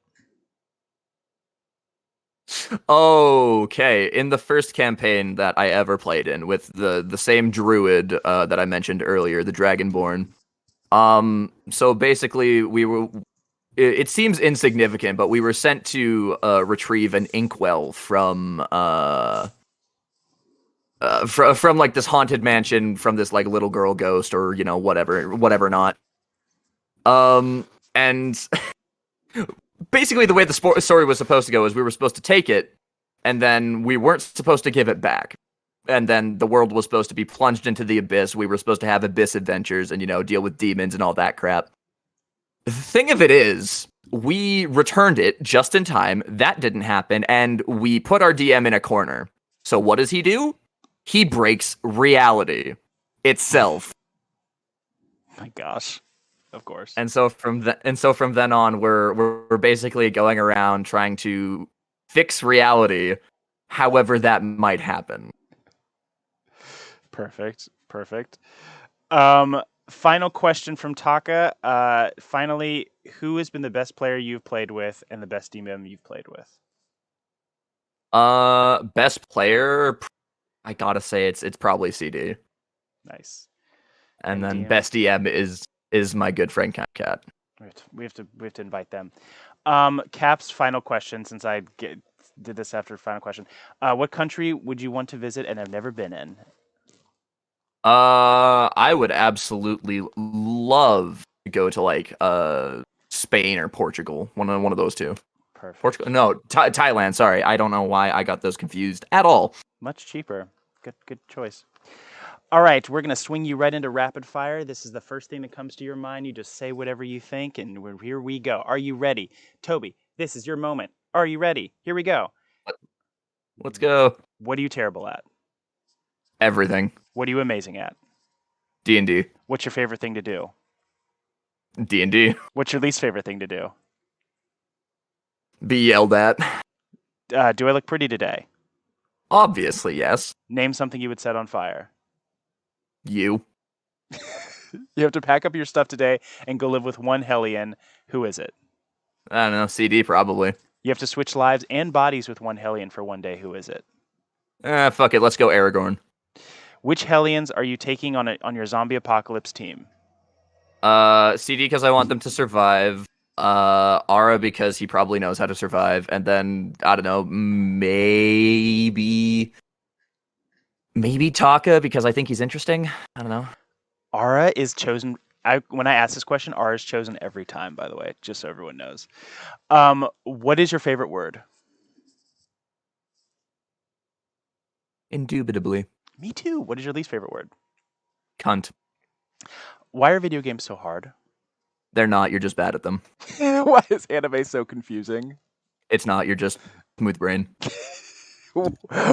Okay, in the first campaign that I ever played in with the same druid that I mentioned earlier, the Dragonborn. So basically we were. It seems insignificant, but we were sent to retrieve an inkwell from like this haunted mansion from this like little girl ghost or whatever not. And basically the way the story was supposed to go is we were supposed to take it, and then we weren't supposed to give it back. And then the world was supposed to be plunged into the abyss. We were supposed to have abyss adventures and, deal with demons and all that crap. The thing of it is, we returned it just in time. That didn't happen, and we put our DM in a corner. So what does he do? He breaks reality itself. My gosh. Of course. And so from then on, we're basically going around trying to fix reality, however that might happen. Perfect. Final question from Taka. Finally, who has been the best player you've played with and the best DM you've played with? Best player, I gotta say it's probably CD. Nice. And then DM? best DM is my good friend Cat. We have to invite them. Cap's final question, since I did this after final question. What country would you want to visit and have never been in? I would absolutely love to go to Spain or Portugal. One of those two. Perfect. Portugal? No, Thailand. Sorry, I don't know why I got those confused at all. Much cheaper. Good choice. All right, we're gonna swing you right into rapid fire. This is the first thing that comes to your mind. You just say whatever you think, and here we go. Are you ready, Toby? This is your moment. Are you ready? Here we go. Let's go. What are you terrible at? Everything. What are you amazing at? D&D. What's your favorite thing to do? D&D. What's your least favorite thing to do? Be yelled at. Do I look pretty today? Obviously, yes. Name something you would set on fire. You. You have to pack up your stuff today and go live with one Hellion. Who is it? I don't know. CD, probably. You have to switch lives and bodies with one Hellion for one day. Who is it? Fuck it. Let's go Aragorn. Which Hellions are you taking on your zombie apocalypse team? CD because I want them to survive. Ara because he probably knows how to survive, and then I don't know, maybe Taka because I think he's interesting. I don't know. Ara is chosen. When I ask this question, Ara is chosen every time. By the way, just so everyone knows. What is your favorite word? Indubitably. Me too. What is your least favorite word? Cunt. Why are video games so hard? They're not. You're just bad at them. Why is anime so confusing? It's not. You're just smooth brain.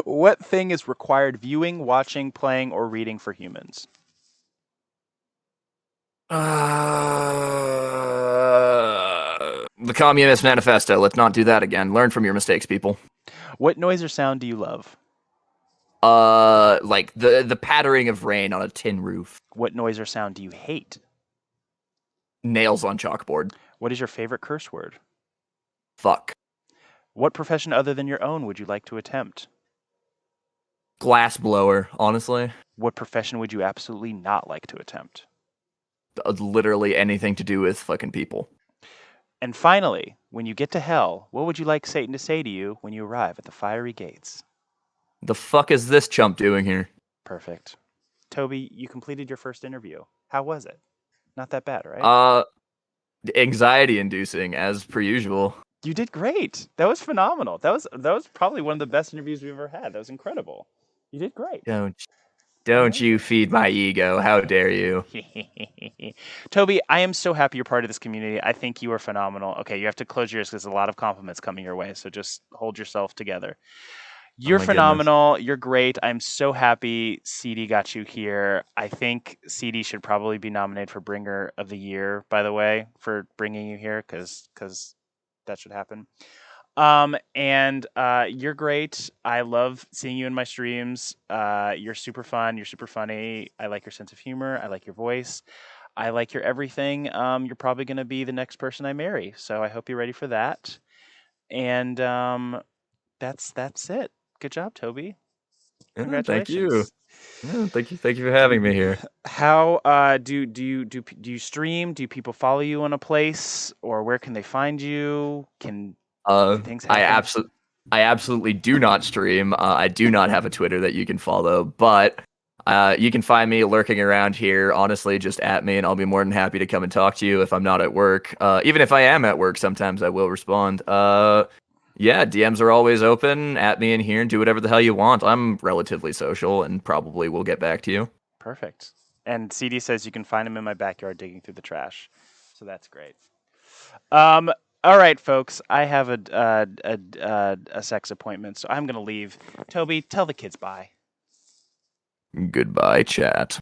What thing is required viewing, watching, playing, or reading for humans? The Communist Manifesto. Let's not do that again. Learn from your mistakes, people. What noise or sound do you love? Like the pattering of rain on a tin roof. What noise or sound do you hate? Nails on chalkboard. What is your favorite curse word? Fuck. What profession other than your own would you like to attempt? Glass blower, honestly. What profession would you absolutely not like to attempt? Literally anything to do with fucking people. And finally, when you get to hell, what would you like Satan to say to you when you arrive at the fiery gates? The fuck is this chump doing here? Perfect. Toby, you completed your first interview. How was it? Not that bad, right? Anxiety inducing as per usual. You did great. That was phenomenal. That was probably one of the best interviews we've ever had. That was incredible. You did great. Don't you feed my ego. How dare you? Toby, I am so happy you're part of this community. I think you are phenomenal. Okay, you have to close your ears because there's a lot of compliments coming your way. So just hold yourself together. You're phenomenal. Goodness. You're great. I'm so happy CD got you here. I think CD should probably be nominated for Bringer of the Year, by the way, for bringing you here because that should happen. And you're great. I love seeing you in my streams. You're super fun. You're super funny. I like your sense of humor. I like your voice. I like your everything. You're probably going to be the next person I marry. So I hope you're ready for that. And that's it. Good job, Toby. Congratulations. Thank you. Thank you for having me here. How do you stream? Do people follow you on a place, or where can they find you? Can things happen? I absolutely do not stream. I do not have a Twitter that you can follow, but you can find me lurking around here. Honestly, just at me, and I'll be more than happy to come and talk to you if I'm not at work. Even if I am at work, sometimes I will respond. yeah, DMs are always open. At me in here and do whatever the hell you want. I'm relatively social and probably will get back to you. Perfect. And CD says you can find him in my backyard digging through the trash. So that's great. All right, folks. I have a sex appointment, so I'm gonna leave. Toby, tell the kids bye. Goodbye, chat.